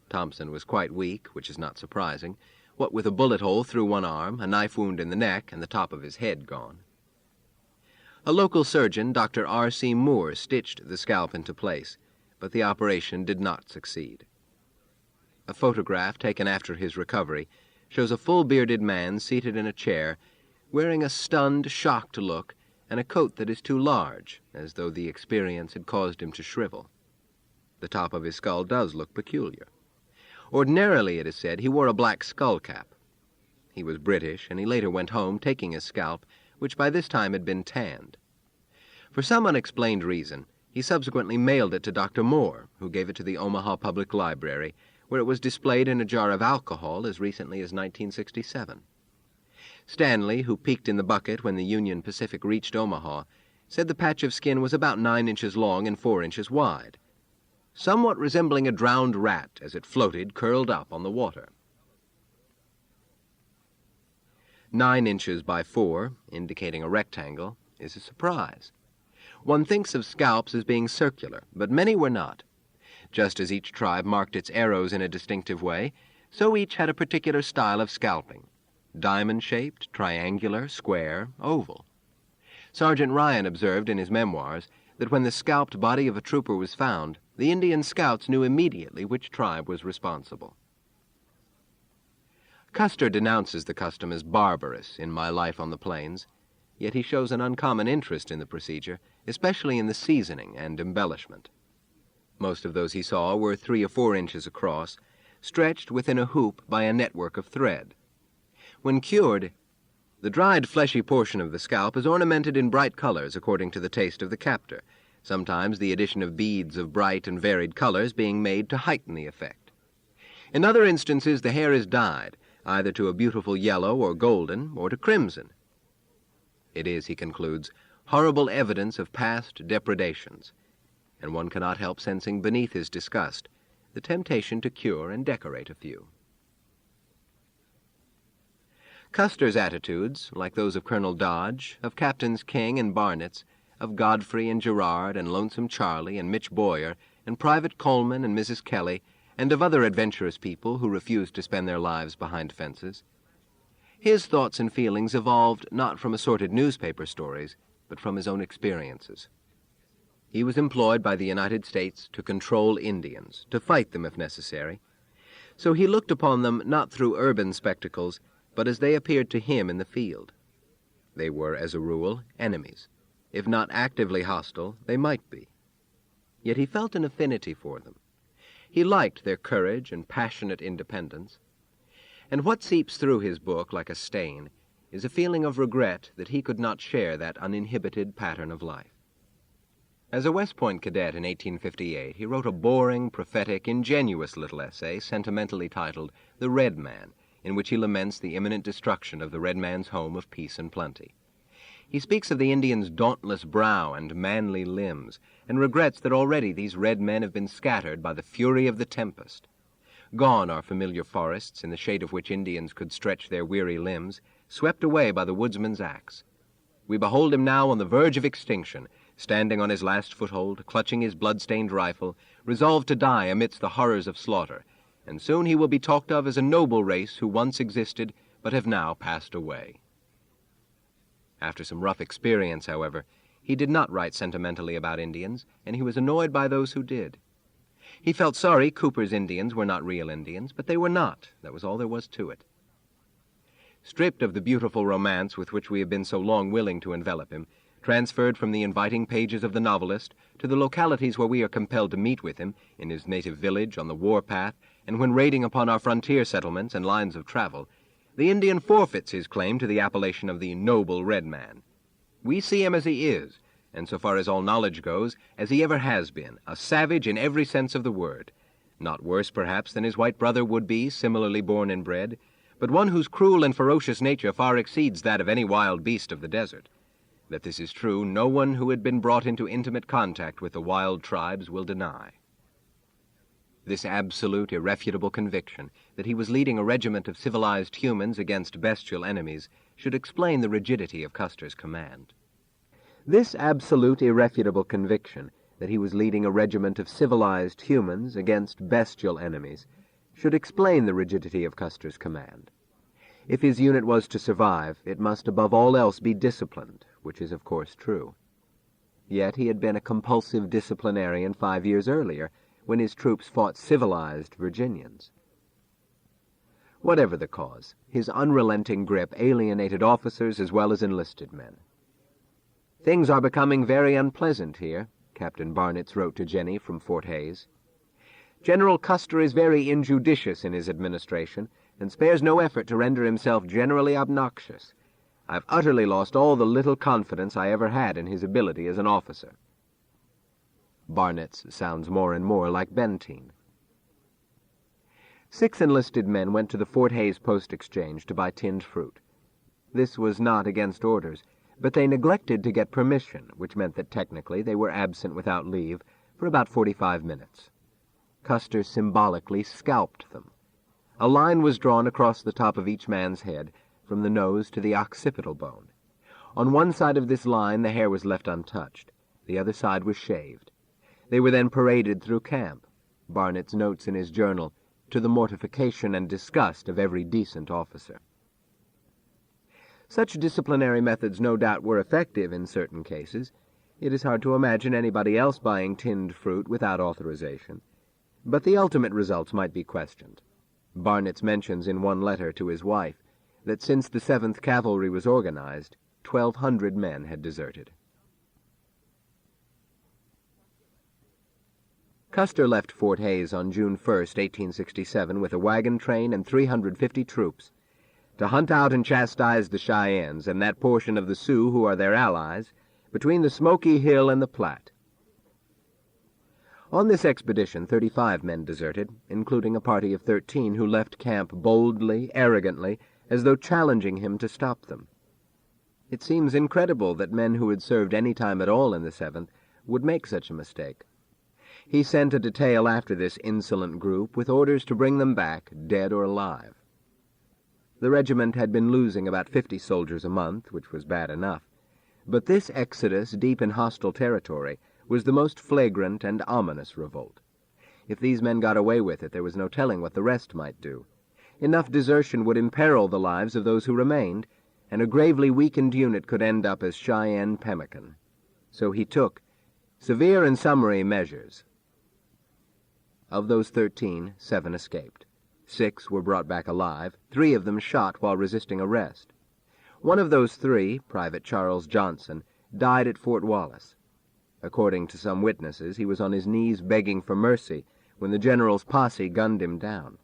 Thompson was quite weak, which is not surprising, what with a bullet hole through one arm, a knife wound in the neck, and the top of his head gone. A local surgeon, Dr. R.C. Moore, stitched the scalp into place, but the operation did not succeed. A photograph taken after his recovery shows a full-bearded man seated in a chair, wearing a stunned, shocked look and a coat that is too large, as though the experience had caused him to shrivel. The top of his skull does look peculiar. Ordinarily, it is said, he wore a black skull cap. He was British, and he later went home taking his scalp, which by this time had been tanned. For some unexplained reason, he subsequently mailed it to Dr. Moore, who gave it to the Omaha Public Library, where it was displayed in a jar of alcohol as recently as 1967. Stanley, who peeked in the bucket when the Union Pacific reached Omaha, said the patch of skin was about 9 inches long and 4 inches wide, somewhat resembling a drowned rat as it floated curled up on the water. 9 inches by 4, indicating a rectangle, is a surprise. One thinks of scalps as being circular, but many were not. Just as each tribe marked its arrows in a distinctive way, so each had a particular style of scalping: diamond-shaped, triangular, square, oval. Sergeant Ryan observed in his memoirs that when the scalped body of a trooper was found, the Indian scouts knew immediately which tribe was responsible. Custer denounces the custom as barbarous in My Life on the Plains, yet he shows an uncommon interest in the procedure, especially in the seasoning and embellishment. Most of those he saw were 3 or 4 inches across, stretched within a hoop by a network of thread. When cured, the dried fleshy portion of the scalp is ornamented in bright colors according to the taste of the captor, sometimes the addition of beads of bright and varied colors being made to heighten the effect. In other instances, the hair is dyed, either to a beautiful yellow or golden, or to crimson. It is, he concludes, horrible evidence of past depredations, and one cannot help sensing beneath his disgust the temptation to cure and decorate a few. Custer's attitudes, like those of Colonel Dodge, of Captains King and Barnett's, of Godfrey and Gerard and Lonesome Charlie and Mitch Boyer and Private Coleman and Mrs. Kelly, and of other adventurous people who refused to spend their lives behind fences. His thoughts and feelings evolved not from assorted newspaper stories, but from his own experiences. He was employed by the United States to control Indians, to fight them if necessary. So he looked upon them not through urban spectacles, but as they appeared to him in the field. They were, as a rule, enemies. If not actively hostile, they might be. Yet he felt an affinity for them. He liked their courage and passionate independence. And what seeps through his book like a stain is a feeling of regret that he could not share that uninhibited pattern of life. As a West Point cadet in 1858, he wrote a boring, prophetic, ingenuous little essay sentimentally titled The Red Man, in which he laments the imminent destruction of the red man's home of peace and plenty. He speaks of the Indian's dauntless brow and manly limbs, and regrets that already these red men have been scattered by the fury of the tempest. Gone are familiar forests, in the shade of which Indians could stretch their weary limbs, swept away by the woodsman's axe. We behold him now on the verge of extinction, standing on his last foothold, clutching his blood-stained rifle, resolved to die amidst the horrors of slaughter, and soon he will be talked of as a noble race who once existed but have now passed away. After some rough experience, however, he did not write sentimentally about Indians, and he was annoyed by those who did. He felt sorry Cooper's Indians were not real Indians, but they were not. That was all there was to it. Stripped of the beautiful romance with which we have been so long willing to envelop him, transferred from the inviting pages of the novelist to the localities where we are compelled to meet with him, in his native village, on the warpath, and when raiding upon our frontier settlements and lines of travel, the Indian forfeits his claim to the appellation of the noble red man. We see him as he is, and so far as all knowledge goes, as he ever has been, a savage in every sense of the word, not worse perhaps than his white brother would be, similarly born and bred, but one whose cruel and ferocious nature far exceeds that of any wild beast of the desert. That this is true, no one who had been brought into intimate contact with the wild tribes will deny. This absolute, irrefutable conviction that he was leading a regiment of civilized humans against bestial enemies should explain the rigidity of Custer's command. This absolute, irrefutable conviction that he was leading a regiment of civilized humans against bestial enemies should explain the rigidity of Custer's command. If his unit was to survive, it must above all else be disciplined, which is of course true. Yet he had been a compulsive disciplinarian 5 years earlier, when his troops fought civilized Virginians. Whatever the cause, his unrelenting grip alienated officers as well as enlisted men. "Things are becoming very unpleasant here," Captain Barnitz wrote to Jenny from Fort Hays. "General Custer is very injudicious in his administration, and spares no effort to render himself generally obnoxious. I've utterly lost all the little confidence I ever had in his ability as an officer." Barnitz sounds more and more like Benteen. 6 enlisted men went to the Fort Hays Post Exchange to buy tinned fruit. This was not against orders, but they neglected to get permission, which meant that technically they were absent without leave for about 45 minutes. Custer symbolically scalped them. A line was drawn across the top of each man's head, from the nose to the occipital bone. On one side of this line the hair was left untouched. The other side was shaved. They were then paraded through camp. Barnitz notes in his journal, to the mortification and disgust of every decent officer. Such disciplinary methods no doubt were effective in certain cases. It is hard to imagine anybody else buying tinned fruit without authorization. But the ultimate results might be questioned. Barnitz mentions in one letter to his wife that since the 7th Cavalry was organized, 1,200 men had deserted. Custer left Fort Hays on June 1st, 1867, with a wagon train and 350 troops, to hunt out and chastise the Cheyennes and that portion of the Sioux who are their allies, between the Smoky Hill and the Platte. On this expedition 35 men deserted, including a party of 13 who left camp boldly, arrogantly, as though challenging him to stop them. It seems incredible that men who had served any time at all in the 7th would make such a mistake. He sent a detail after this insolent group with orders to bring them back, dead or alive. The regiment had been losing about 50 soldiers a month, which was bad enough, but this exodus deep in hostile territory was the most flagrant and ominous revolt. If these men got away with it, there was no telling what the rest might do. Enough desertion would imperil the lives of those who remained, and a gravely weakened unit could end up as Cheyenne pemmican. So he took severe and summary measures. Of those 13, 7 escaped. 6 were brought back alive, 3 of them shot while resisting arrest. One of those 3, Private Charles Johnson, died at Fort Wallace. According to some witnesses, he was on his knees begging for mercy when the general's posse gunned him down.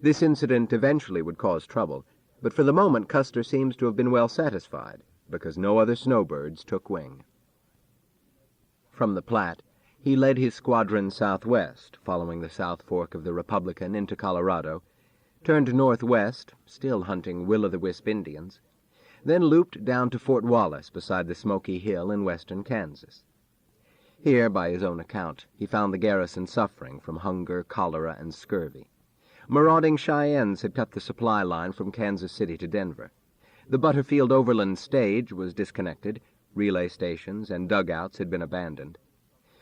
This incident eventually would cause trouble, but for the moment Custer seems to have been well satisfied, because no other snowbirds took wing. From the Platte, he led his squadron southwest, following the South Fork of the Republican into Colorado, turned northwest, still hunting will-o'-the-wisp Indians, then looped down to Fort Wallace beside the Smoky Hill in western Kansas. Here, by his own account, he found the garrison suffering from hunger, cholera, and scurvy. Marauding Cheyennes had cut the supply line from Kansas City to Denver. The Butterfield Overland stage was disconnected, relay stations and dugouts had been abandoned.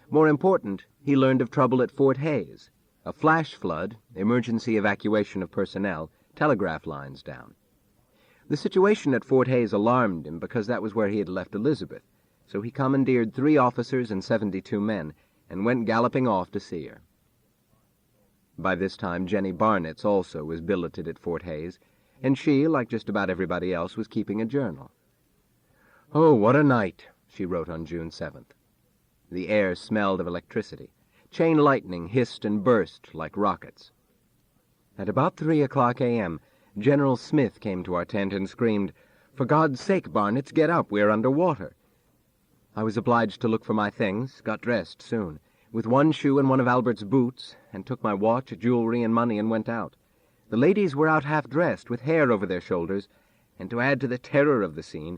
More important, he learned of trouble at Fort Hays, a flash flood, emergency evacuation of personnel, telegraph lines down. The situation at Fort Hays alarmed him because that was where he had left Elizabeth, so he commandeered 3 officers and 72 men and went galloping off to see her. By this time, Jenny Barnitz also was billeted at Fort Hays, and she, like just about everybody else, was keeping a journal. "Oh, what a night," she wrote on June 7th. The air smelled of electricity. Chain lightning hissed and burst like rockets. At about 3:00 a.m., General Smith came to our tent and screamed, "For God's sake, Barnitz, get up, we are under water." I was obliged to look for my things, got dressed soon, with one shoe and one of Albert's boots, and took my watch, jewelry, and money and went out. The ladies were out half-dressed, with hair over their shoulders, and to add to the terror of the scene,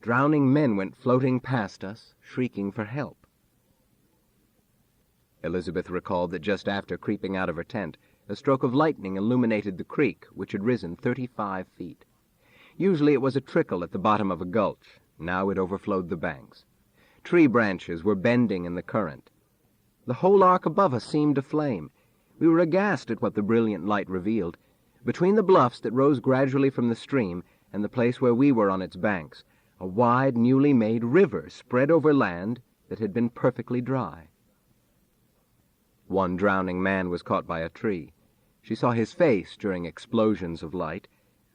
drowning men went floating past us, shrieking for help. Elizabeth recalled that just after creeping out of her tent, a stroke of lightning illuminated the creek, which had risen 35 feet. Usually it was a trickle at the bottom of a gulch. Now it overflowed the banks. Tree branches were bending in the current. The whole arc above us seemed aflame. We were aghast at what the brilliant light revealed. Between the bluffs that rose gradually from the stream and the place where we were on its banks, a wide, newly made river spread over land that had been perfectly dry. One drowning man was caught by a tree. She saw his face during explosions of light,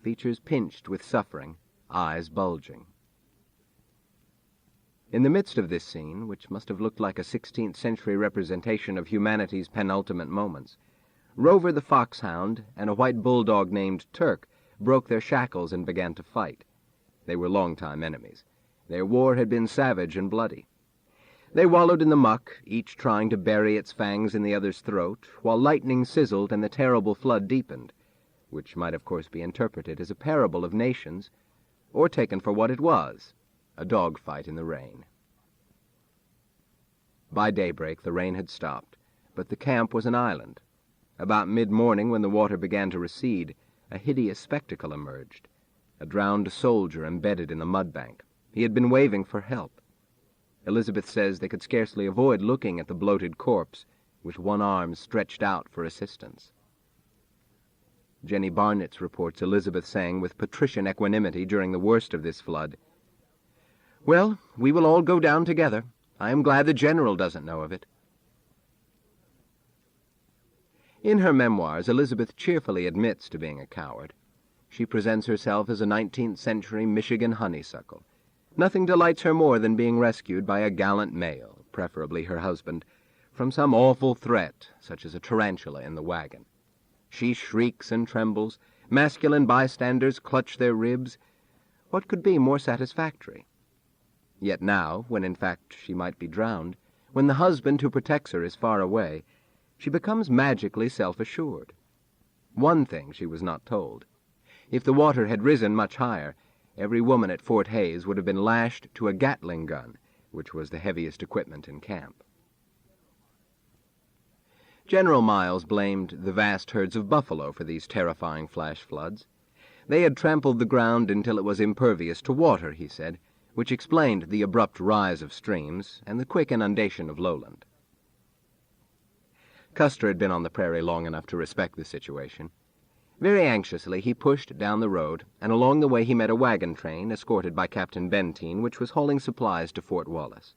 features pinched with suffering, eyes bulging. In the midst of this scene, which must have looked like a 16th century representation of humanity's penultimate moments, Rover the foxhound and a white bulldog named Turk broke their shackles and began to fight. They were long-time enemies. Their war had been savage and bloody. They wallowed in the muck, each trying to bury its fangs in the other's throat, while lightning sizzled and the terrible flood deepened, which might of course be interpreted as a parable of nations, or taken for what it was, a dogfight in the rain. By daybreak the rain had stopped, but the camp was an island. About mid-morning, when the water began to recede, a hideous spectacle emerged. A drowned soldier embedded in the mudbank. He had been waving for help. Elizabeth says they could scarcely avoid looking at the bloated corpse, with one arm stretched out for assistance. Jenny Barnitz reports Elizabeth saying with patrician equanimity during the worst of this flood, "Well, we will all go down together. I am glad the General doesn't know of it." In her memoirs, Elizabeth cheerfully admits to being a coward. She presents herself as a 19th century Michigan honeysuckle. Nothing delights her more than being rescued by a gallant male, preferably her husband, from some awful threat, such as a tarantula in the wagon. She shrieks and trembles. Masculine bystanders clutch their ribs. What could be more satisfactory? Yet now, when in fact she might be drowned, when the husband who protects her is far away, she becomes magically self-assured. One thing she was not told. If the water had risen much higher, every woman at Fort Hays would have been lashed to a Gatling gun, which was the heaviest equipment in camp. General Miles blamed the vast herds of buffalo for these terrifying flash floods. They had trampled the ground until it was impervious to water, he said, which explained the abrupt rise of streams and the quick inundation of lowland. Custer had been on the prairie long enough to respect the situation. Very anxiously he pushed down the road, and along the way he met a wagon train escorted by Captain Benteen, which was hauling supplies to Fort Wallace.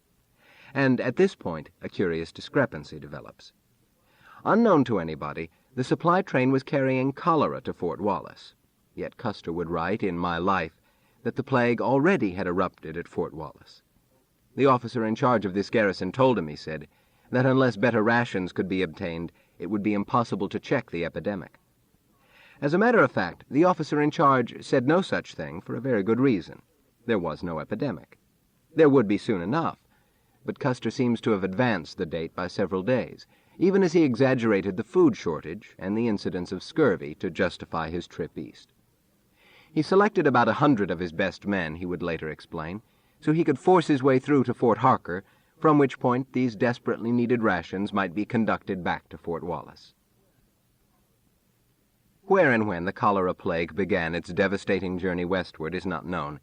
And at this point a curious discrepancy develops. Unknown to anybody, the supply train was carrying cholera to Fort Wallace. Yet Custer would write in My Life that the plague already had erupted at Fort Wallace. The officer in charge of this garrison told him, he said, that unless better rations could be obtained, it would be impossible to check the epidemic. As a matter of fact, the officer in charge said no such thing for a very good reason. There was no epidemic. There would be soon enough, but Custer seems to have advanced the date by several days, even as he exaggerated the food shortage and the incidence of scurvy to justify his trip east. He selected about 100 of his best men, he would later explain, so he could force his way through to Fort Harker, from which point these desperately needed rations might be conducted back to Fort Wallace. Where and when the cholera plague began its devastating journey westward is not known,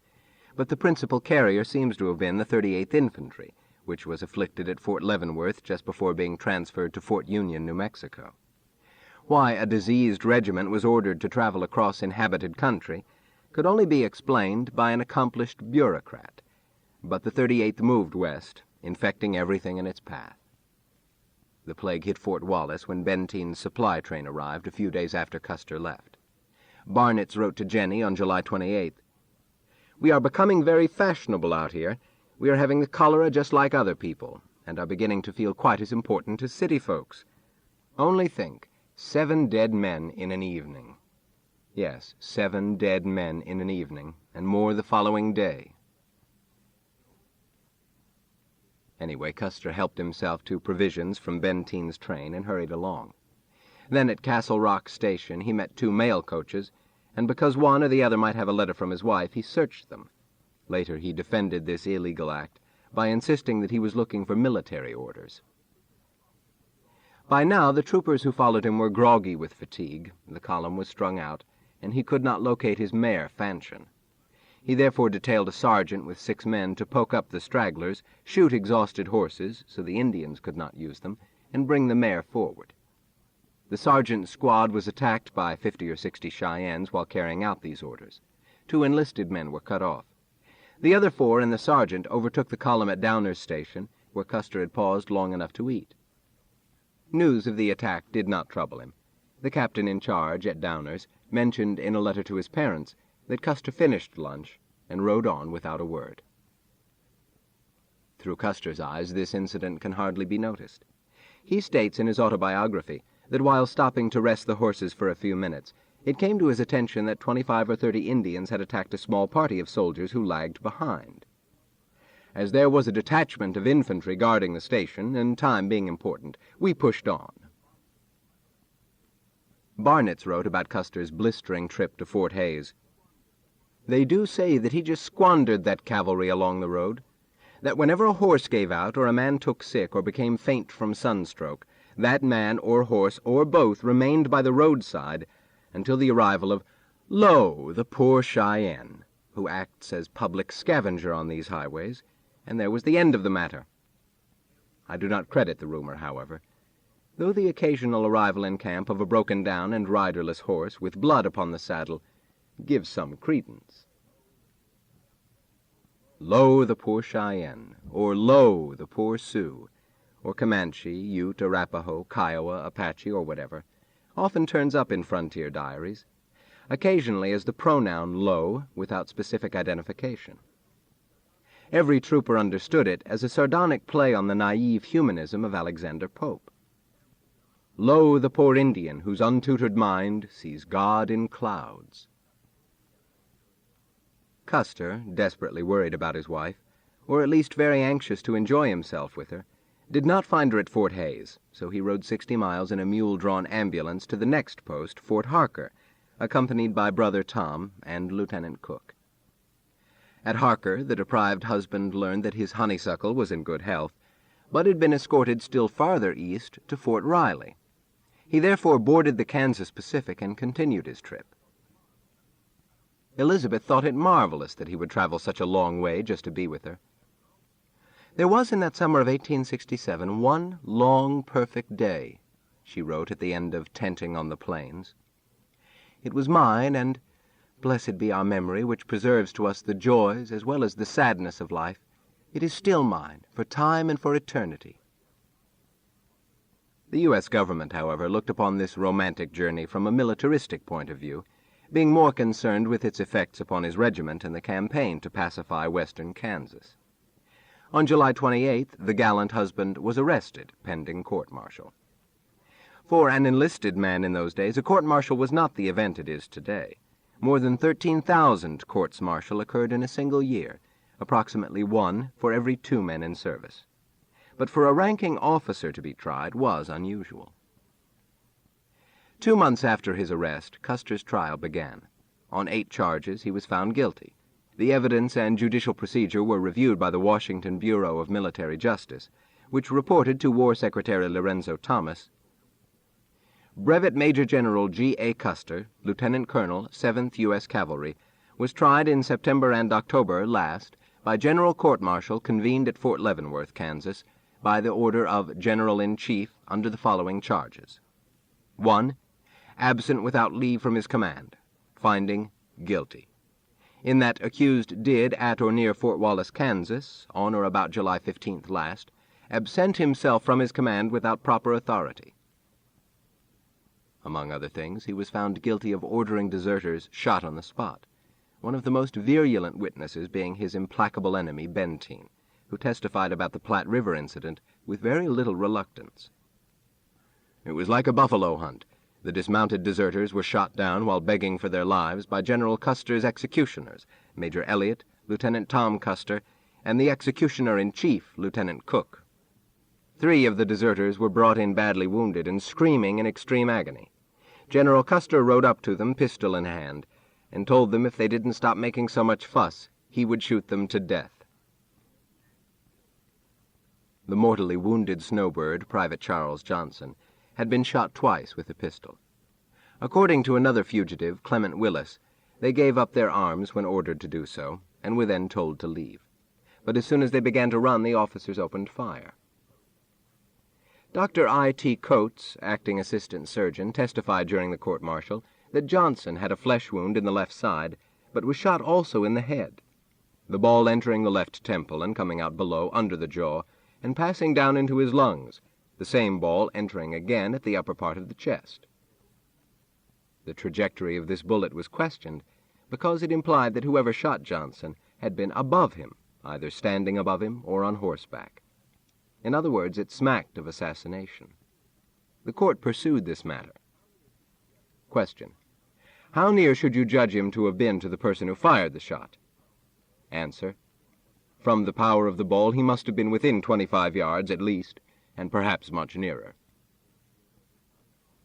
but the principal carrier seems to have been the 38th Infantry, which was afflicted at Fort Leavenworth just before being transferred to Fort Union, New Mexico. Why a diseased regiment was ordered to travel across inhabited country could only be explained by an accomplished bureaucrat, but the 38th moved west, infecting everything in its path. The plague hit Fort Wallace when Benteen's supply train arrived a few days after Custer left. Barnitz wrote to Jenny on July 28th, "We are becoming very fashionable out here. We are having the cholera just like other people, and are beginning to feel quite as important as city folks. Only think, 7 dead men in an evening. Yes, 7 dead men in an evening, and more the following day." Anyway, Custer helped himself to provisions from Benteen's train and hurried along. Then at Castle Rock Station he met 2 mail coaches, and because one or the other might have a letter from his wife, he searched them. Later he defended this illegal act by insisting that he was looking for military orders. By now the troopers who followed him were groggy with fatigue, the column was strung out, and he could not locate his mare, Fanchon. He therefore detailed a sergeant with 6 men to poke up the stragglers, shoot exhausted horses so the Indians could not use them, and bring the mare forward. The sergeant's squad was attacked by 50 or 60 Cheyennes while carrying out these orders. 2 enlisted men were cut off. The other 4 and the sergeant overtook the column at Downers Station, where Custer had paused long enough to eat. News of the attack did not trouble him. The captain in charge at Downers mentioned in a letter to his parents that Custer finished lunch and rode on without a word. Through Custer's eyes, this incident can hardly be noticed. He states in his autobiography that while stopping to rest the horses for a few minutes, it came to his attention that 25 or 30 Indians had attacked a small party of soldiers who lagged behind. As there was a detachment of infantry guarding the station, and time being important, we pushed on. Barnitz wrote about Custer's blistering trip to Fort Hays. They do say that he just squandered that cavalry along the road, that whenever a horse gave out or a man took sick or became faint from sunstroke, that man or horse or both remained by the roadside until the arrival of Lo, the poor Cheyenne, who acts as public scavenger on these highways, and there was the end of the matter. I do not credit the rumor, however, though the occasional arrival in camp of a broken-down and riderless horse with blood upon the saddle gives some credence. Lo, the poor Cheyenne, or Lo, the poor Sioux, or Comanche, Ute, Arapaho, Kiowa, Apache, or whatever, often turns up in frontier diaries, occasionally as the pronoun Lo without specific identification. Every trooper understood it as a sardonic play on the naive humanism of Alexander Pope. Lo, the poor Indian, whose untutored mind sees God in clouds. Custer, desperately worried about his wife, or at least very anxious to enjoy himself with her, did not find her at Fort Hays, so he rode 60 miles in a mule-drawn ambulance to the next post, Fort Harker, accompanied by Brother Tom and Lieutenant Cook. At Harker, the deprived husband learned that his honeysuckle was in good health, but had been escorted still farther east to Fort Riley. He therefore boarded the Kansas Pacific and continued his trip. Elizabeth thought it marvelous that he would travel such a long way just to be with her. There was in that summer of 1867 one long, perfect day, she wrote at the end of Tenting on the Plains. It was mine, and blessed be our memory, which preserves to us the joys as well as the sadness of life. It is still mine, for time and for eternity. The U.S. government, however, looked upon this romantic journey from a militaristic point of view, being more concerned with its effects upon his regiment in the campaign to pacify western Kansas. On July 28th, the gallant husband was arrested, pending court-martial. For an enlisted man in those days, a court-martial was not the event it is today. More than 13,000 courts-martial occurred in a single year, approximately 1 for every 2 men in service. But for a ranking officer to be tried was unusual. 2 months after his arrest, Custer's trial began. On 8 charges, he was found guilty. The evidence and judicial procedure were reviewed by the Washington Bureau of Military Justice, which reported to War Secretary Lorenzo Thomas, Brevet Major General G.A. Custer, Lieutenant Colonel, 7th U.S. Cavalry, was tried in September and October last by General Court-Martial convened at Fort Leavenworth, Kansas, by the order of General-in-Chief under the following charges. 1. Absent without leave from his command. Finding guilty. In that accused did, at or near Fort Wallace, Kansas, on or about July 15th last, absent himself from his command without proper authority. Among other things, he was found guilty of ordering deserters shot on the spot, one of the most virulent witnesses being his implacable enemy, Benteen, who testified about the Platte River incident with very little reluctance. It was like a buffalo hunt. The dismounted deserters were shot down while begging for their lives by General Custer's executioners, Major Elliott, Lieutenant Tom Custer, and the executioner-in-chief, Lieutenant Cook. 3 of the deserters were brought in badly wounded and screaming in extreme agony. General Custer rode up to them, pistol in hand, and told them if they didn't stop making so much fuss, he would shoot them to death. The mortally wounded snowbird, Private Charles Johnson, had been shot twice with a pistol. According to another fugitive, Clement Willis, They gave up their arms when ordered to do so, and were then told to leave. But as soon as they began to run, the officers opened fire. Dr. I.T. Coates, acting assistant surgeon, testified during the court-martial that Johnson had a flesh wound in the left side, but was shot also in the head, the ball entering the left temple and coming out below under the jaw and passing down into his lungs, the same ball entering again at the upper part of the chest. The trajectory of this bullet was questioned because it implied that whoever shot Johnson had been above him, either standing above him or on horseback. In other words, it smacked of assassination. The court pursued this matter. Question: how near should you judge him to have been to the person who fired the shot? Answer: from the power of the ball, he must have been within 25 yards at least, and perhaps much nearer.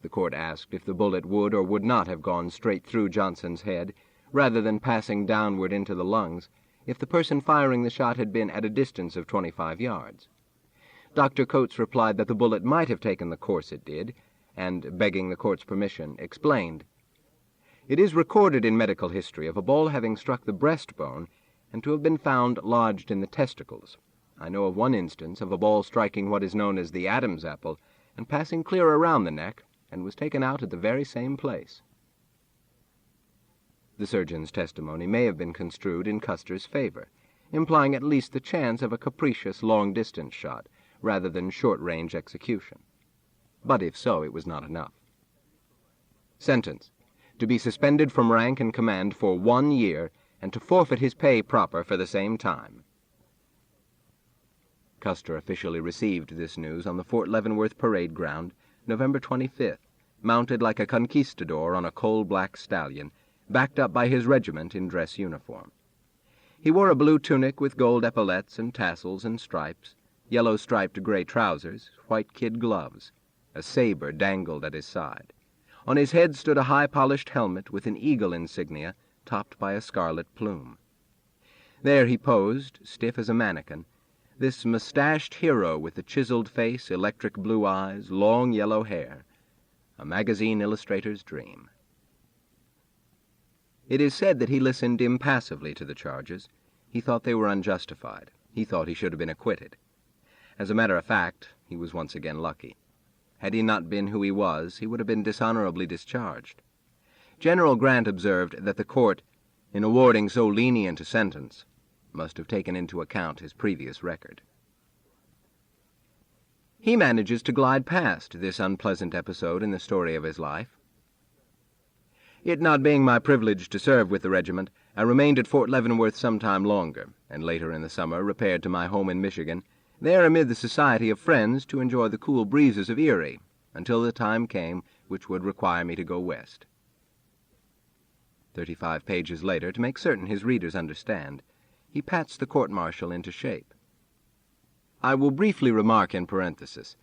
The court asked if the bullet would or would not have gone straight through Johnson's head, rather than passing downward into the lungs, if the person firing the shot had been at a distance of 25 yards. Dr. Coates replied that the bullet might have taken the course it did, and, begging the court's permission, explained, "It is recorded in medical history of a ball having struck the breastbone and to have been found lodged in the testicles. I know of one instance of a ball striking what is known as the Adam's apple and passing clear around the neck, and was taken out at the very same place." The surgeon's testimony may have been construed in Custer's favor, implying at least the chance of a capricious long-distance shot, rather than short-range execution. But if so, it was not enough. Sentence: to be suspended from rank and command for 1 year, and to forfeit his pay proper for the same time. Custer officially received this news on the Fort Leavenworth parade ground, November 25th, mounted like a conquistador on a coal-black stallion, backed up by his regiment in dress uniform. He wore a blue tunic with gold epaulettes and tassels and stripes, yellow-striped gray trousers, white kid gloves. A saber dangled at his side. On his head stood a high-polished helmet with an eagle insignia topped by a scarlet plume. There he posed, stiff as a mannequin, this mustached hero with the chiseled face, electric blue eyes, long yellow hair, a magazine illustrator's dream. It is said that he listened impassively to the charges. He thought they were unjustified. He thought he should have been acquitted. As a matter of fact, he was once again lucky. Had he not been who he was, he would have been dishonorably discharged. General Grant observed that the court, in awarding so lenient a sentence, must have taken into account his previous record. He manages to glide past this unpleasant episode in the story of his life. It not being my privilege to serve with the regiment, I remained at Fort Leavenworth some time longer, and later in the summer repaired to my home in Michigan, there amid the society of friends to enjoy the cool breezes of Erie, until the time came which would require me to go west. 35 pages later, to make certain his readers understand, he pats the court-martial into shape. I will briefly remark in parenthesis,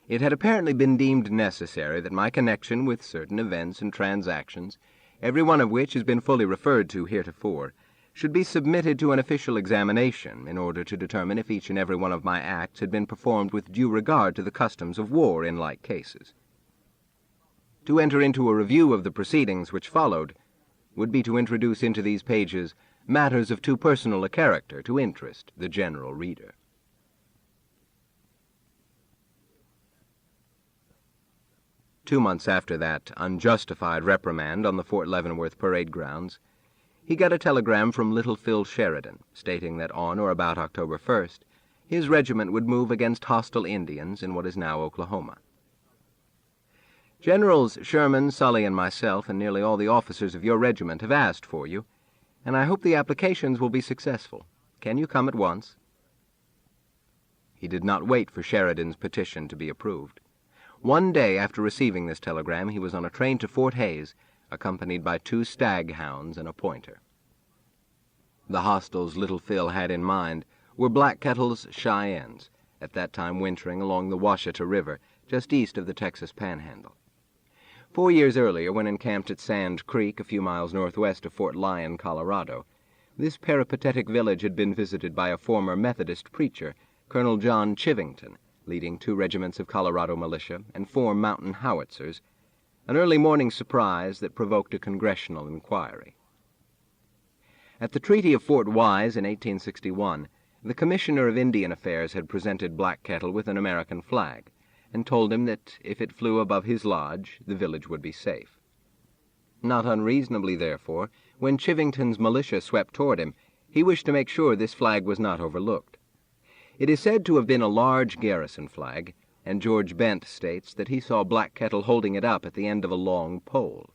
it had apparently been deemed necessary that my connection with certain events and transactions, every one of which has been fully referred to heretofore, should be submitted to an official examination in order to determine if each and every one of my acts had been performed with due regard to the customs of war in like cases. To enter into a review of the proceedings which followed would be to introduce into these pages matters of too personal a character to interest the general reader. Two months after that unjustified reprimand on the Fort Leavenworth parade grounds, he got a telegram from Little Phil Sheridan, stating that on or about October 1st, his regiment would move against hostile Indians in what is now Oklahoma. Generals Sherman, Sully, and myself, and nearly all the officers of your regiment have asked for you, and I hope the applications will be successful. Can you come at once? He did not wait for Sheridan's petition to be approved. One day after receiving this telegram, he was on a train to Fort Hays, accompanied by 2 stag hounds and a pointer. The hostiles Little Phil had in mind were Black Kettle's Cheyennes, at that time wintering along the Washita River, just east of the Texas Panhandle. 4 years earlier, when encamped at Sand Creek, a few miles northwest of Fort Lyon, Colorado, this peripatetic village had been visited by a former Methodist preacher, Colonel John Chivington, leading 2 regiments of Colorado militia and 4 mountain howitzers, an early morning surprise that provoked a congressional inquiry. At the Treaty of Fort Wise in 1861, the Commissioner of Indian Affairs had presented Black Kettle with an American flag, and told him that if it flew above his lodge, the village would be safe. Not unreasonably, therefore, when Chivington's militia swept toward him, he wished to make sure this flag was not overlooked. It is said to have been a large garrison flag, and George Bent states that he saw Black Kettle holding it up at the end of a long pole.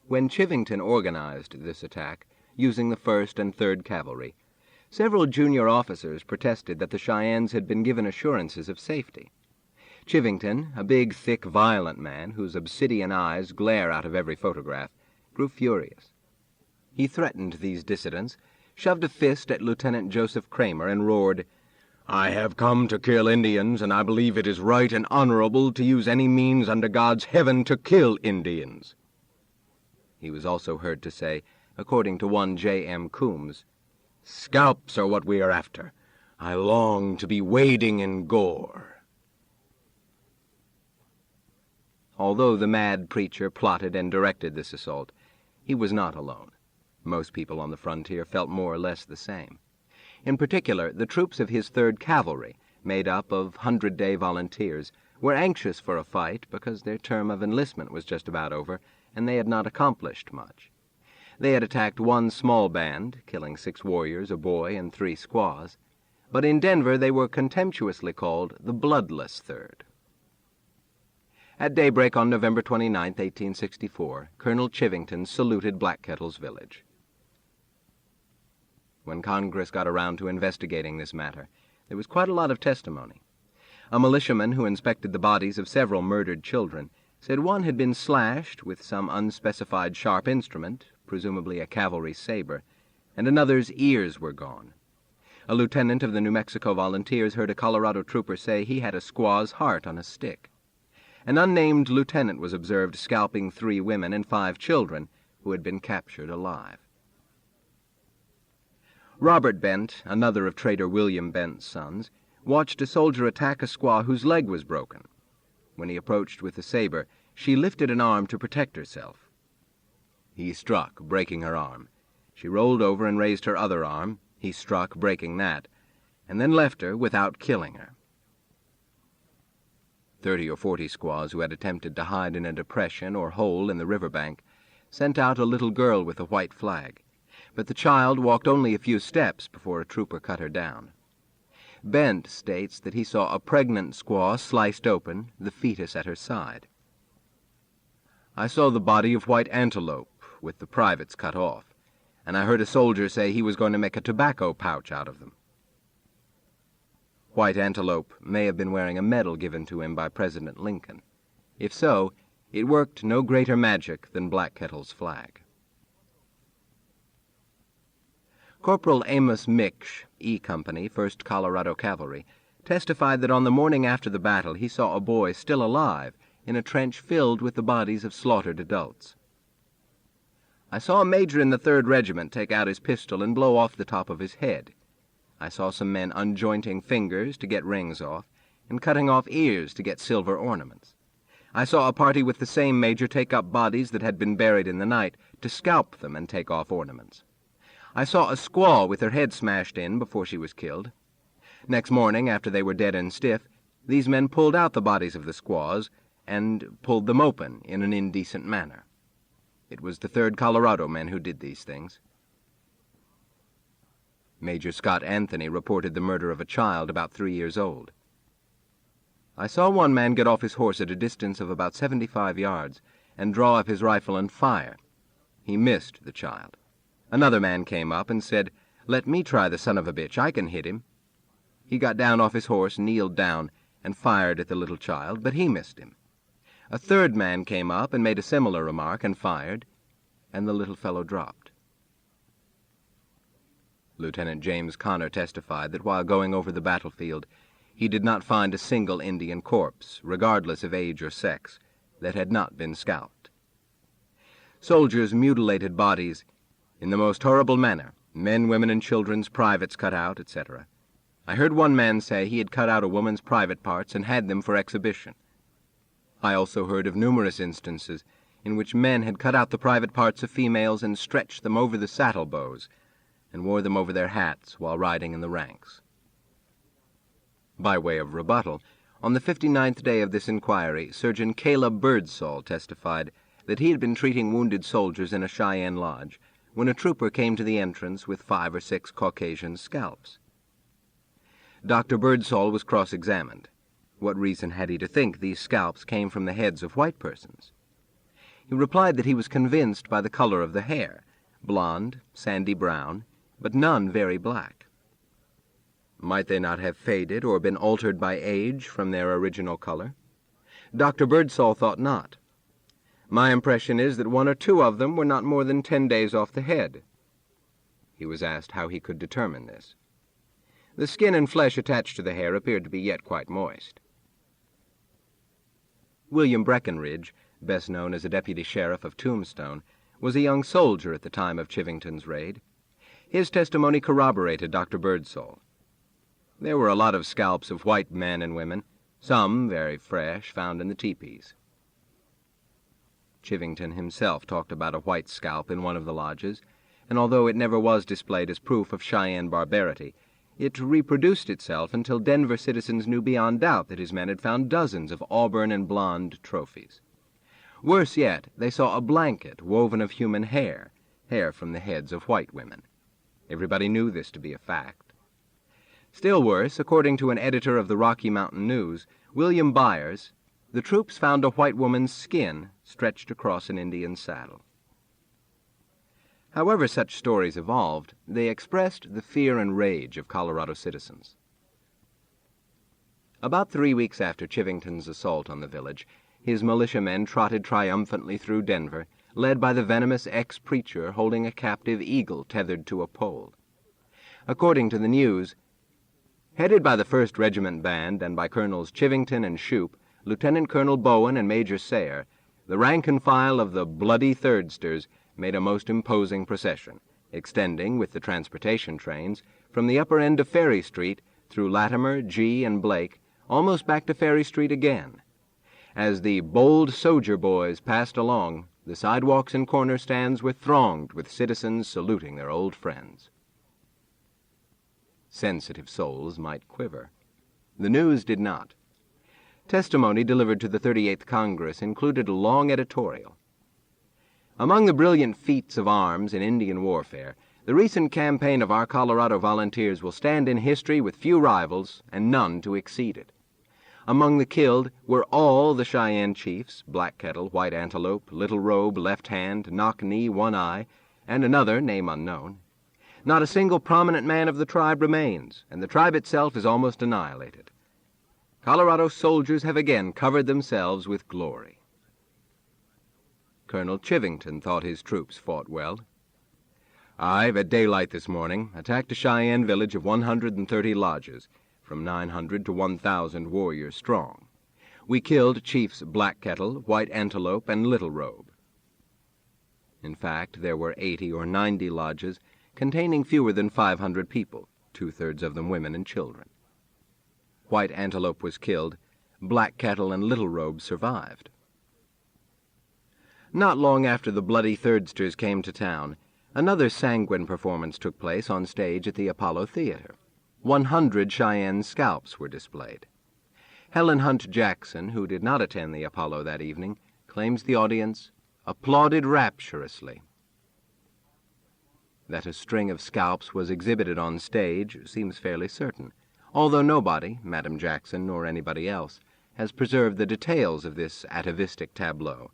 When Chivington organized this attack, using the 1st and 3rd Cavalry, several junior officers protested that the Cheyennes had been given assurances of safety. Chivington, a big, thick, violent man whose obsidian eyes glare out of every photograph, grew furious. He threatened these dissidents, shoved a fist at Lieutenant Joseph Kramer, and roared, "I have come to kill Indians, and I believe it is right and honorable to use any means under God's heaven to kill Indians." He was also heard to say, according to one J.M. Coombs, "Scalps are what we are after. I long to be wading in gore." Although the mad preacher plotted and directed this assault, he was not alone. Most people on the frontier felt more or less the same. In particular, the troops of his 3rd Cavalry, made up of 100-day volunteers, were anxious for a fight because their term of enlistment was just about over, and they had not accomplished much. They had attacked one small band, killing 6 warriors, a boy, and 3 squaws, but in Denver they were contemptuously called the Bloodless Third. At daybreak on November 29, 1864, Colonel Chivington saluted Black Kettle's village. When Congress got around to investigating this matter, there was quite a lot of testimony. A militiaman who inspected the bodies of several murdered children said one had been slashed with some unspecified sharp instrument, presumably a cavalry saber, and another's ears were gone. A lieutenant of the New Mexico Volunteers heard a Colorado trooper say he had a squaw's heart on a stick. An unnamed lieutenant was observed scalping 3 women and 5 children who had been captured alive. Robert Bent, another of Trader William Bent's sons, watched a soldier attack a squaw whose leg was broken. When he approached with the saber, she lifted an arm to protect herself. He struck, breaking her arm. She rolled over and raised her other arm. He struck, breaking that, and then left her without killing her. 30 or 40 squaws who had attempted to hide in a depression or hole in the riverbank sent out a little girl with a white flag, but the child walked only a few steps before a trooper cut her down. Bent states that he saw a pregnant squaw sliced open, the fetus at her side. "I saw the body of White Antelope, with the privates cut off, and I heard a soldier say he was going to make a tobacco pouch out of them." White Antelope may have been wearing a medal given to him by President Lincoln. If so, it worked no greater magic than Black Kettle's flag. Corporal Amos Miksch, E Company, 1st Colorado Cavalry, testified that on the morning after the battle he saw a boy still alive in a trench filled with the bodies of slaughtered adults. "I saw a major in the 3rd Regiment take out his pistol and blow off the top of his head. I saw some men unjointing fingers to get rings off and cutting off ears to get silver ornaments. I saw a party with the same major take up bodies that had been buried in the night to scalp them and take off ornaments. I saw a squaw with her head smashed in before she was killed. Next morning, after they were dead and stiff, these men pulled out the bodies of the squaws and pulled them open in an indecent manner. It was the 3rd Colorado men who did these things." Major Scott Anthony reported the murder of a child about 3 years old. "I saw one man get off his horse at a distance of about 75 yards and draw up his rifle and fire. He missed the child. Another man came up and said, 'Let me try the son of a bitch, I can hit him.' He got down off his horse, kneeled down, and fired at the little child, but he missed him. A 3rd man came up and made a similar remark and fired, and the little fellow dropped." Lieutenant James Connor testified that while going over the battlefield, he did not find a single Indian corpse, regardless of age or sex, that had not been scalped. Soldiers mutilated bodies in the most horrible manner, men, women, and children's privates cut out, etc. I heard one man say he had cut out a woman's private parts and had them for exhibition. I also heard of numerous instances in which men had cut out the private parts of females and stretched them over the saddle bows, and wore them over their hats while riding in the ranks. By way of rebuttal, on the 59th day of this inquiry, Surgeon Caleb Birdsall testified that he had been treating wounded soldiers in a Cheyenne lodge when a trooper came to the entrance with 5 or 6 Caucasian scalps. Dr. Birdsall was cross-examined. What reason had he to think these scalps came from the heads of white persons? He replied that he was convinced by the color of the hair, blonde, sandy brown, but none very black. Might they not have faded or been altered by age from their original color? Dr. Birdsall thought not. My impression is that 1 or 2 of them were not more than 10 days off the head. He was asked how he could determine this. The skin and flesh attached to the hair appeared to be yet quite moist. William Breckinridge, best known as a deputy sheriff of Tombstone, was a young soldier at the time of Chivington's raid. His testimony corroborated Dr. Birdsall. There were a lot of scalps of white men and women, some very fresh, found in the teepees. Chivington himself talked about a white scalp in one of the lodges, and although it never was displayed as proof of Cheyenne barbarity, it reproduced itself until Denver citizens knew beyond doubt that his men had found dozens of auburn and blonde trophies. Worse yet, they saw a blanket woven of human hair from the heads of white women. Everybody knew this to be a fact. Still worse, according to an editor of the Rocky Mountain News, William Byers, the troops found a white woman's skin stretched across an Indian saddle. However such stories evolved, they expressed the fear and rage of Colorado citizens. About 3 weeks after Chivington's assault on the village, his militiamen trotted triumphantly through Denver, led by the venomous ex-preacher holding a captive eagle tethered to a pole. According to the news, headed by the 1st Regiment Band and by Colonels Chivington and Shoup, Lieutenant Colonel Bowen and Major Sayre, the rank and file of the Bloody Thirdsters made a most imposing procession, extending, with the transportation trains, from the upper end of Ferry Street through Latimer, G, and Blake, almost back to Ferry Street again. As the bold soldier boys passed along, the sidewalks and corner stands were thronged with citizens saluting their old friends. Sensitive souls might quiver. The news did not. Testimony delivered to the 38th Congress included a long editorial. Among the brilliant feats of arms in Indian warfare, the recent campaign of our Colorado volunteers will stand in history with few rivals and none to exceed it. Among the killed were all the Cheyenne chiefs, Black Kettle, White Antelope, Little Robe, Left Hand, Knock Knee, One Eye, and another, name unknown. Not a single prominent man of the tribe remains, and the tribe itself is almost annihilated. Colorado soldiers have again covered themselves with glory. Colonel Chivington thought his troops fought well. I've, at daylight this morning, attacked a Cheyenne village of 130 lodges, from 900 to 1,000 warriors strong. We killed Chiefs Black Kettle, White Antelope, and Little Robe. In fact, there were 80 or 90 lodges containing fewer than 500 people, 2/3 of them women and children. White Antelope was killed. Black Kettle and Little Robe survived. Not long after the Bloody Thirdsters came to town, another sanguine performance took place on stage at the Apollo Theater. 100 Cheyenne scalps were displayed. Helen Hunt Jackson, who did not attend the Apollo that evening, claims the audience applauded rapturously. That a string of scalps was exhibited on stage seems fairly certain, although nobody, Madam Jackson nor anybody else, has preserved the details of this atavistic tableau,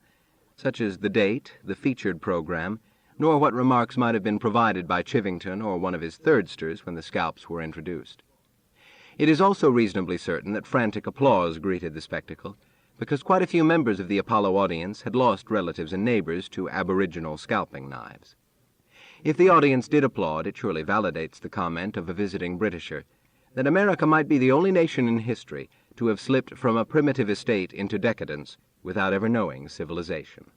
such as the date, the featured program, nor what remarks might have been provided by Chivington or one of his thirdsters when the scalps were introduced. It is also reasonably certain that frantic applause greeted the spectacle, because quite a few members of the Apollo audience had lost relatives and neighbors to aboriginal scalping knives. If the audience did applaud, it surely validates the comment of a visiting Britisher that America might be the only nation in history to have slipped from a primitive estate into decadence without ever knowing civilization.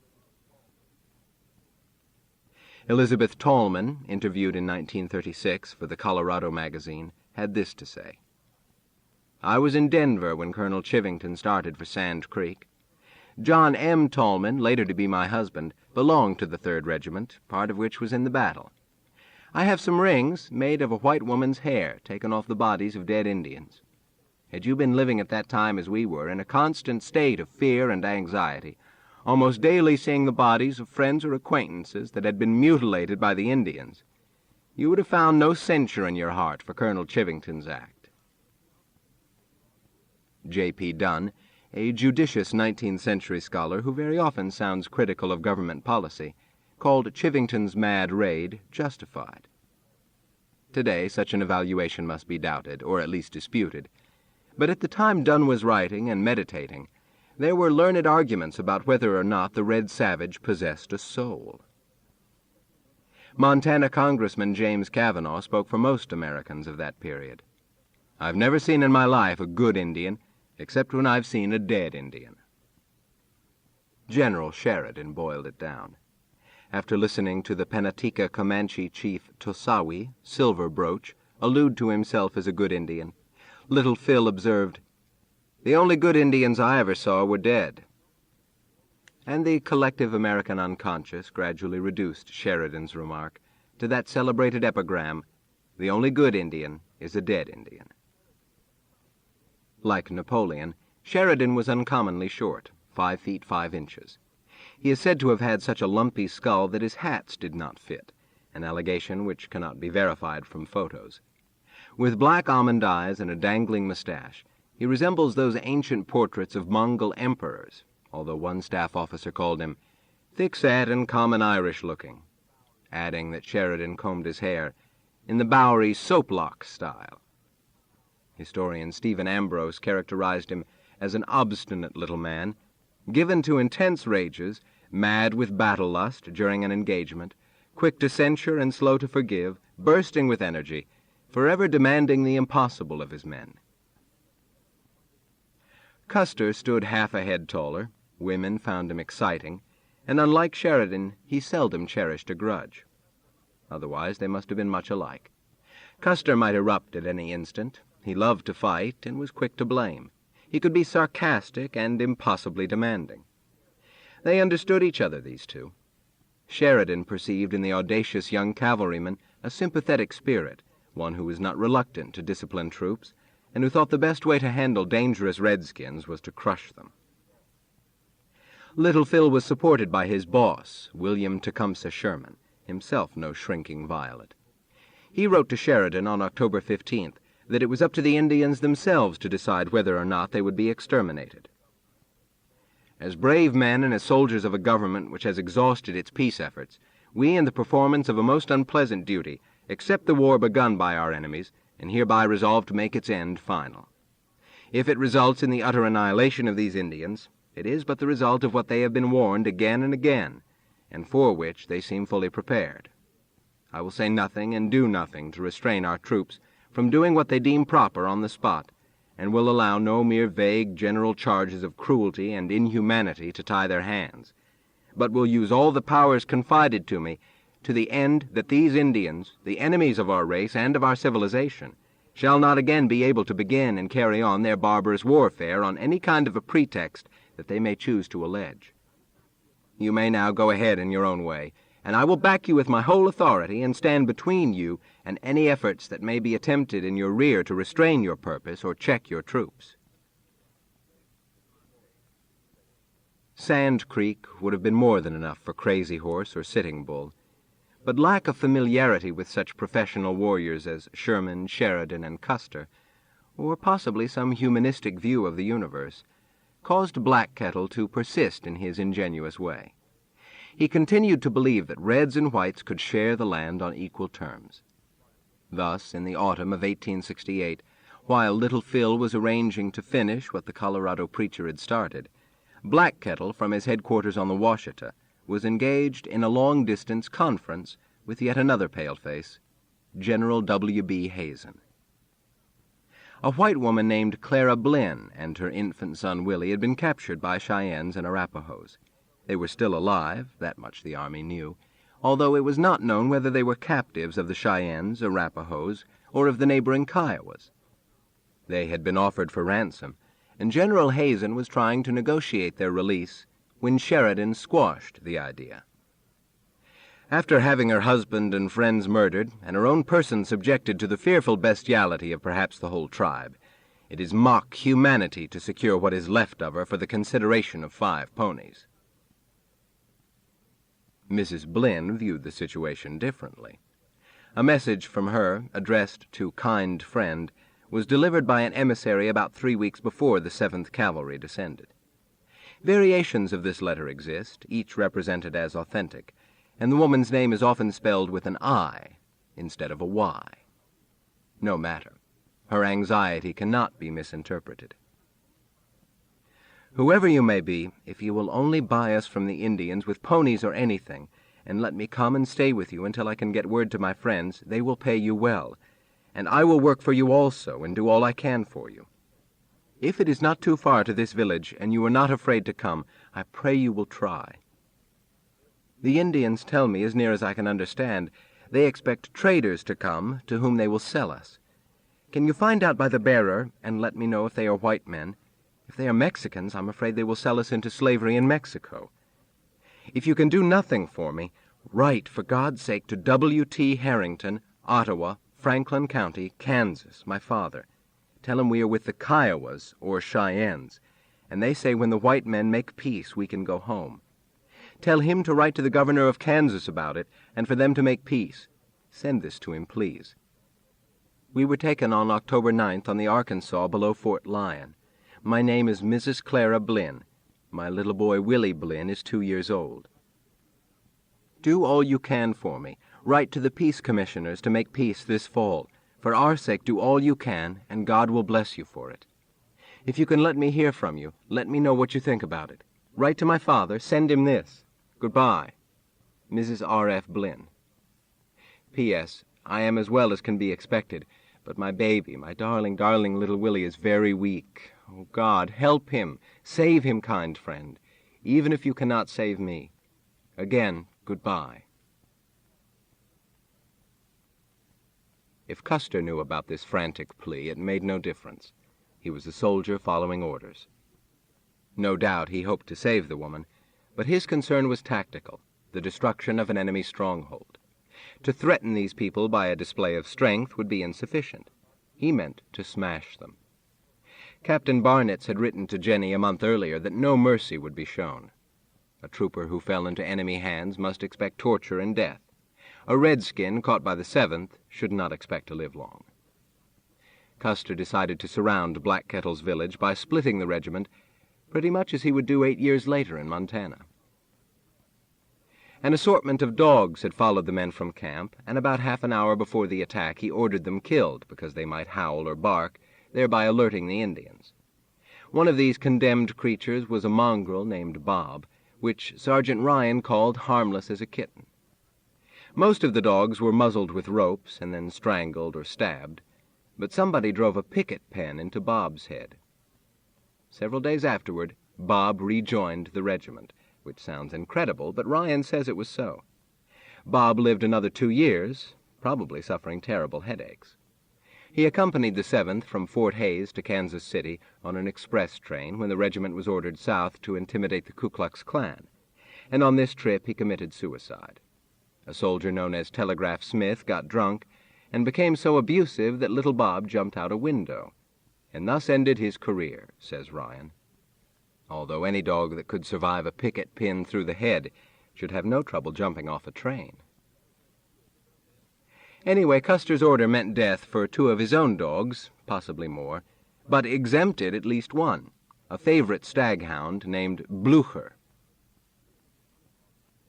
Elizabeth Tallman, interviewed in 1936 for the Colorado magazine, had this to say. I was in Denver when Colonel Chivington started for Sand Creek. John M. Tallman, later to be my husband, belonged to the 3rd Regiment, part of which was in the battle. I have some rings made of a white woman's hair taken off the bodies of dead Indians. Had you been living at that time as we were, in a constant state of fear and anxiety, almost daily seeing the bodies of friends or acquaintances that had been mutilated by the Indians, you would have found no censure in your heart for Colonel Chivington's act. J.P. Dunn, a judicious 19th century scholar who very often sounds critical of government policy, called Chivington's mad raid justified. Today, such an evaluation must be doubted, or at least disputed. But at the time Dunn was writing and meditating, there were learned arguments about whether or not the Red Savage possessed a soul. Montana Congressman James Cavanaugh spoke for most Americans of that period. "I've never seen in my life a good Indian, except when I've seen a dead Indian." General Sheridan boiled it down. After listening to the Panatika Comanche chief Tosawi, Silver Brooch, allude to himself as a good Indian, Little Phil observed, "The only good Indians I ever saw were dead." And the collective American unconscious gradually reduced Sheridan's remark to that celebrated epigram, "The only good Indian is a dead Indian." Like Napoleon, Sheridan was uncommonly short, 5 feet 5 inches. He is said to have had such a lumpy skull that his hats did not fit, an allegation which cannot be verified from photos. With black almond eyes and a dangling mustache, he resembles those ancient portraits of Mongol emperors, although one staff officer called him thick-set and common Irish-looking, adding that Sheridan combed his hair in the Bowery soap-lock style. Historian Stephen Ambrose characterized him as an obstinate little man, given to intense rages, mad with battle lust during an engagement, quick to censure and slow to forgive, bursting with energy, forever demanding the impossible of his men. Custer stood half a head taller. Women found him exciting, and unlike Sheridan, he seldom cherished a grudge. Otherwise, they must have been much alike. Custer might erupt at any instant. He loved to fight and was quick to blame. He could be sarcastic and impossibly demanding. They understood each other, these two. Sheridan perceived in the audacious young cavalryman a sympathetic spirit, one who was not reluctant to discipline troops, and who thought the best way to handle dangerous redskins was to crush them. Little Phil was supported by his boss, William Tecumseh Sherman, himself no shrinking violet. He wrote to Sheridan on October 15th that it was up to the Indians themselves to decide whether or not they would be exterminated. As brave men and as soldiers of a government which has exhausted its peace efforts, we, in the performance of a most unpleasant duty, accept the war begun by our enemies, and hereby resolve to make its end final. If it results in the utter annihilation of these Indians, it is but the result of what they have been warned again and again, and for which they seem fully prepared. I will say nothing and do nothing to restrain our troops from doing what they deem proper on the spot, and will allow no mere vague general charges of cruelty and inhumanity to tie their hands, but will use all the powers confided to me to the end that these Indians, the enemies of our race and of our civilization, shall not again be able to begin and carry on their barbarous warfare on any kind of a pretext that they may choose to allege. You may now go ahead in your own way, and I will back you with my whole authority and stand between you and any efforts that may be attempted in your rear to restrain your purpose or check your troops." Sand Creek would have been more than enough for Crazy Horse or Sitting Bull, but lack of familiarity with such professional warriors as Sherman, Sheridan, and Custer, or possibly some humanistic view of the universe, caused Black Kettle to persist in his ingenuous way. He continued to believe that reds and whites could share the land on equal terms. Thus, in the autumn of 1868, while Little Phil was arranging to finish what the Colorado preacher had started, Black Kettle, from his headquarters on the Washita, was engaged in a long-distance conference with yet another paleface, General W.B. Hazen. A white woman named Clara Blinn and her infant son Willie had been captured by Cheyennes and Arapahoes. They were still alive, that much the Army knew, although it was not known whether they were captives of the Cheyennes, Arapahoes, or of the neighboring Kiowas. They had been offered for ransom, and General Hazen was trying to negotiate their release when Sheridan squashed the idea. After having her husband and friends murdered, and her own person subjected to the fearful bestiality of perhaps the whole tribe, it is mock humanity to secure what is left of her for the consideration of 5 ponies. Mrs. Blinn viewed the situation differently. A message from her, addressed to kind friend, was delivered by an emissary about 3 weeks before the 7th Cavalry descended. Variations of this letter exist, each represented as authentic, and the woman's name is often spelled with an I instead of a Y. No matter. Her anxiety cannot be misinterpreted. Whoever you may be, if you will only buy us from the Indians with ponies or anything, and let me come and stay with you until I can get word to my friends, they will pay you well, and I will work for you also and do all I can for you. If it is not too far to this village, and you are not afraid to come, I pray you will try. The Indians tell me, as near as I can understand, they expect traders to come, to whom they will sell us. Can you find out by the bearer, and let me know if they are white men? If they are Mexicans, I'm afraid they will sell us into slavery in Mexico. If you can do nothing for me, write, for God's sake, to W.T. Harrington, Ottawa, Franklin County, Kansas, my father. Tell him we are with the Kiowas, or Cheyennes, and they say when the white men make peace we can go home. Tell him to write to the governor of Kansas about it, and for them to make peace. Send this to him, please. We were taken on October 9th on the Arkansas below Fort Lyon. My name is Mrs. Clara Blinn. My little boy Willie Blinn is 2 years old. Do all you can for me. Write to the peace commissioners to make peace this fall. For our sake, do all you can, and God will bless you for it. If you can let me hear from you, let me know what you think about it. Write to my father, send him this. Goodbye. Mrs. R.F. Blinn. P.S. I am as well as can be expected, but my baby, my darling, darling little Willie, is very weak. Oh, God, help him. Save him, kind friend, even if you cannot save me. Again, goodbye. If Custer knew about this frantic plea, it made no difference. He was a soldier following orders. No doubt he hoped to save the woman, but his concern was tactical, the destruction of an enemy stronghold. To threaten these people by a display of strength would be insufficient. He meant to smash them. Captain Barnitz had written to Jenny a month earlier that no mercy would be shown. A trooper who fell into enemy hands must expect torture and death. A redskin caught by the 7th should not expect to live long. Custer decided to surround Black Kettle's village by splitting the regiment, pretty much as he would do 8 years later in Montana. An assortment of dogs had followed the men from camp, and about half an hour before the attack he ordered them killed because they might howl or bark, thereby alerting the Indians. One of these condemned creatures was a mongrel named Bob, which Sergeant Ryan called harmless as a kitten. Most of the dogs were muzzled with ropes and then strangled or stabbed, but somebody drove a picket pen into Bob's head. Several days afterward, Bob rejoined the regiment, which sounds incredible, but Ryan says it was so. Bob lived another 2 years, probably suffering terrible headaches. He accompanied the 7th from Fort Hays to Kansas City on an express train when the regiment was ordered south to intimidate the Ku Klux Klan, and on this trip he committed suicide. A soldier known as Telegraph Smith got drunk and became so abusive that little Bob jumped out a window, and thus ended his career, says Ryan. Although any dog that could survive a picket pin through the head should have no trouble jumping off a train. Anyway, Custer's order meant death for 2 of his own dogs, possibly more, but exempted at least one, a favorite staghound named Blucher.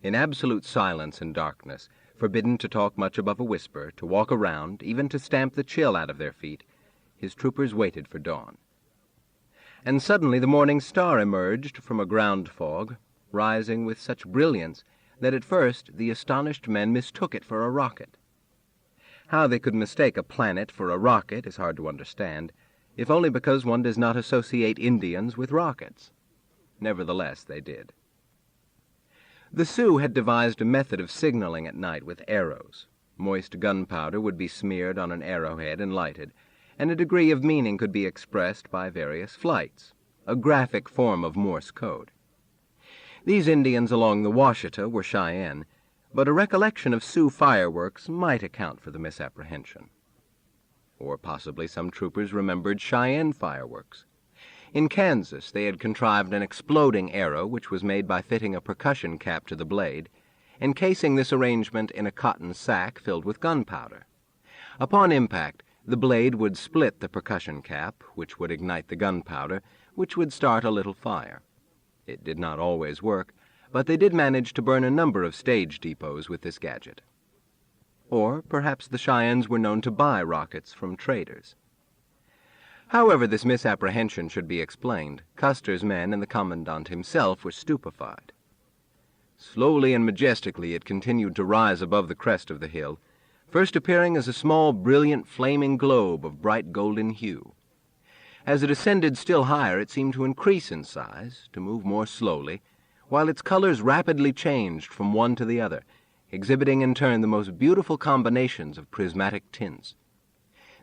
In absolute silence and darkness, forbidden to talk much above a whisper, to walk around, even to stamp the chill out of their feet, his troopers waited for dawn. And suddenly the morning star emerged from a ground fog, rising with such brilliance that at first the astonished men mistook it for a rocket. How they could mistake a planet for a rocket is hard to understand, if only because one does not associate Indians with rockets. Nevertheless, they did. The Sioux had devised a method of signaling at night with arrows. Moist gunpowder would be smeared on an arrowhead and lighted, and a degree of meaning could be expressed by various flights, a graphic form of Morse code. These Indians along the Washita were Cheyenne, but a recollection of Sioux fireworks might account for the misapprehension. Or possibly some troopers remembered Cheyenne fireworks. In Kansas, they had contrived an exploding arrow which was made by fitting a percussion cap to the blade, encasing this arrangement in a cotton sack filled with gunpowder. Upon impact, the blade would split the percussion cap, which would ignite the gunpowder, which would start a little fire. It did not always work, but they did manage to burn a number of stage depots with this gadget. Or perhaps the Cheyennes were known to buy rockets from traders. However this misapprehension should be explained, Custer's men and the commandant himself were stupefied. Slowly and majestically it continued to rise above the crest of the hill, first appearing as a small, brilliant, flaming globe of bright golden hue. As it ascended still higher, it seemed to increase in size, to move more slowly, while its colors rapidly changed from one to the other, exhibiting in turn the most beautiful combinations of prismatic tints.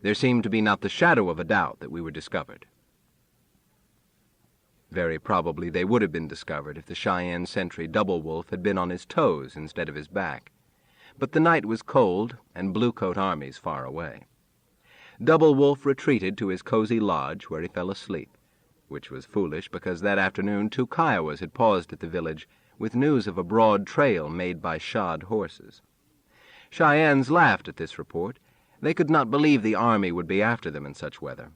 There seemed to be not the shadow of a doubt that we were discovered. Very probably they would have been discovered if the Cheyenne sentry Double Wolf had been on his toes instead of his back. But the night was cold, and bluecoat armies far away. Double Wolf retreated to his cozy lodge, where he fell asleep, which was foolish because that afternoon 2 Kiowas had paused at the village with news of a broad trail made by shod horses. Cheyennes laughed at this report. They could not believe the army would be after them in such weather.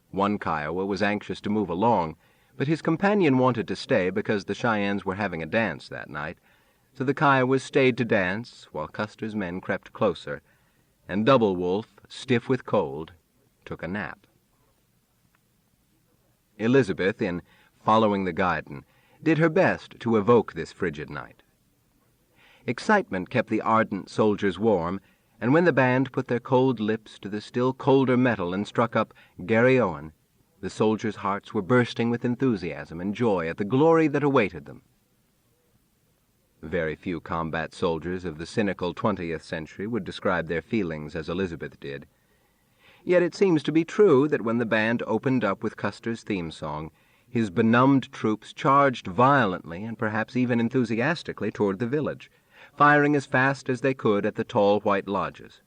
One Kiowa was anxious to move along, but his companion wanted to stay because the Cheyennes were having a dance that night, so the Kiowas stayed to dance while Custer's men crept closer, and Double Wolf, stiff with cold, took a nap. Elizabeth, in Following the Guidon, did her best to evoke this frigid night. Excitement kept the ardent soldiers warm, and when the band put their cold lips to the still colder metal and struck up Gary Owen, the soldiers' hearts were bursting with enthusiasm and joy at the glory that awaited them. Very few combat soldiers of the cynical 20th century would describe their feelings as Elizabeth did. Yet it seems to be true that when the band opened up with Custer's theme song, his benumbed troops charged violently and perhaps even enthusiastically toward the village, firing as fast as they could at the tall white lodges.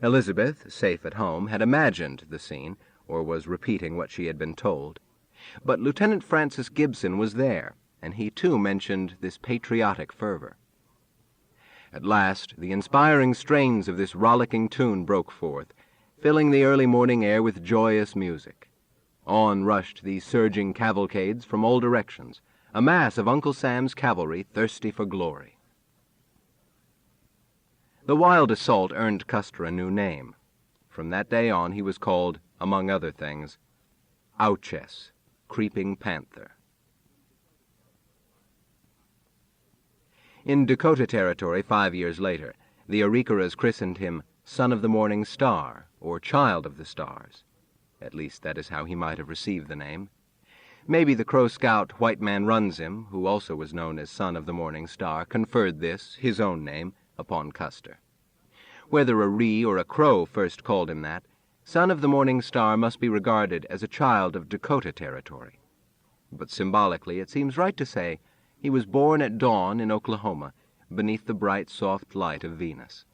Elizabeth, safe at home, had imagined the scene, or was repeating what she had been told. But Lieutenant Francis Gibson was there, and he too mentioned this patriotic fervor. At last, the inspiring strains of this rollicking tune broke forth, filling the early morning air with joyous music. On rushed these surging cavalcades from all directions, a mass of Uncle Sam's cavalry thirsty for glory. The wild assault earned Custer a new name. From that day on he was called, among other things, Auches, Creeping Panther. In Dakota Territory 5 years later, the Arikaras christened him Son of the Morning Star, or Child of the Stars. At least that is how he might have received the name. Maybe the Crow Scout White Man Runs Him, who also was known as Son of the Morning Star, conferred this, his own name, upon Custer. Whether a Ree or a Crow first called him that, Son of the Morning Star must be regarded as a child of Dakota Territory. But symbolically it seems right to say he was born at dawn in Oklahoma, beneath the bright, soft light of Venus.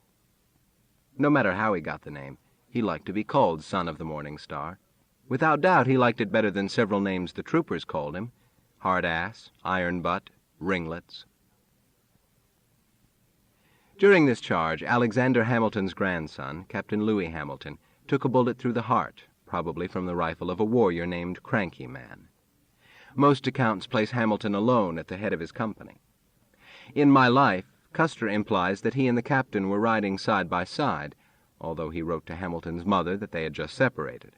No matter how he got the name, he liked to be called Son of the Morning Star. Without doubt he liked it better than several names the troopers called him: Hard Ass, Iron Butt, Ringlets. During this charge, Alexander Hamilton's grandson, Captain Louis Hamilton, took a bullet through the heart, probably from the rifle of a warrior named Cranky Man. Most accounts place Hamilton alone at the head of his company. In My Life, Custer implies that he and the captain were riding side by side, although he wrote to Hamilton's mother that they had just separated.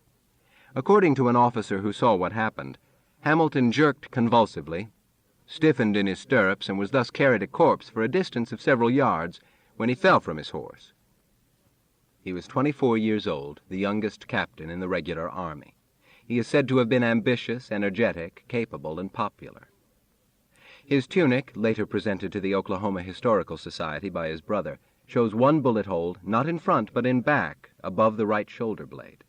According to an officer who saw what happened, Hamilton jerked convulsively, stiffened in his stirrups, and was thus carried a corpse for a distance of several yards when he fell from his horse. He was 24 years old, the youngest captain in the regular army. He is said to have been ambitious, energetic, capable, and popular. His tunic, later presented to the Oklahoma Historical Society by his brother, shows one bullet hole, not in front but in back, above the right shoulder blade.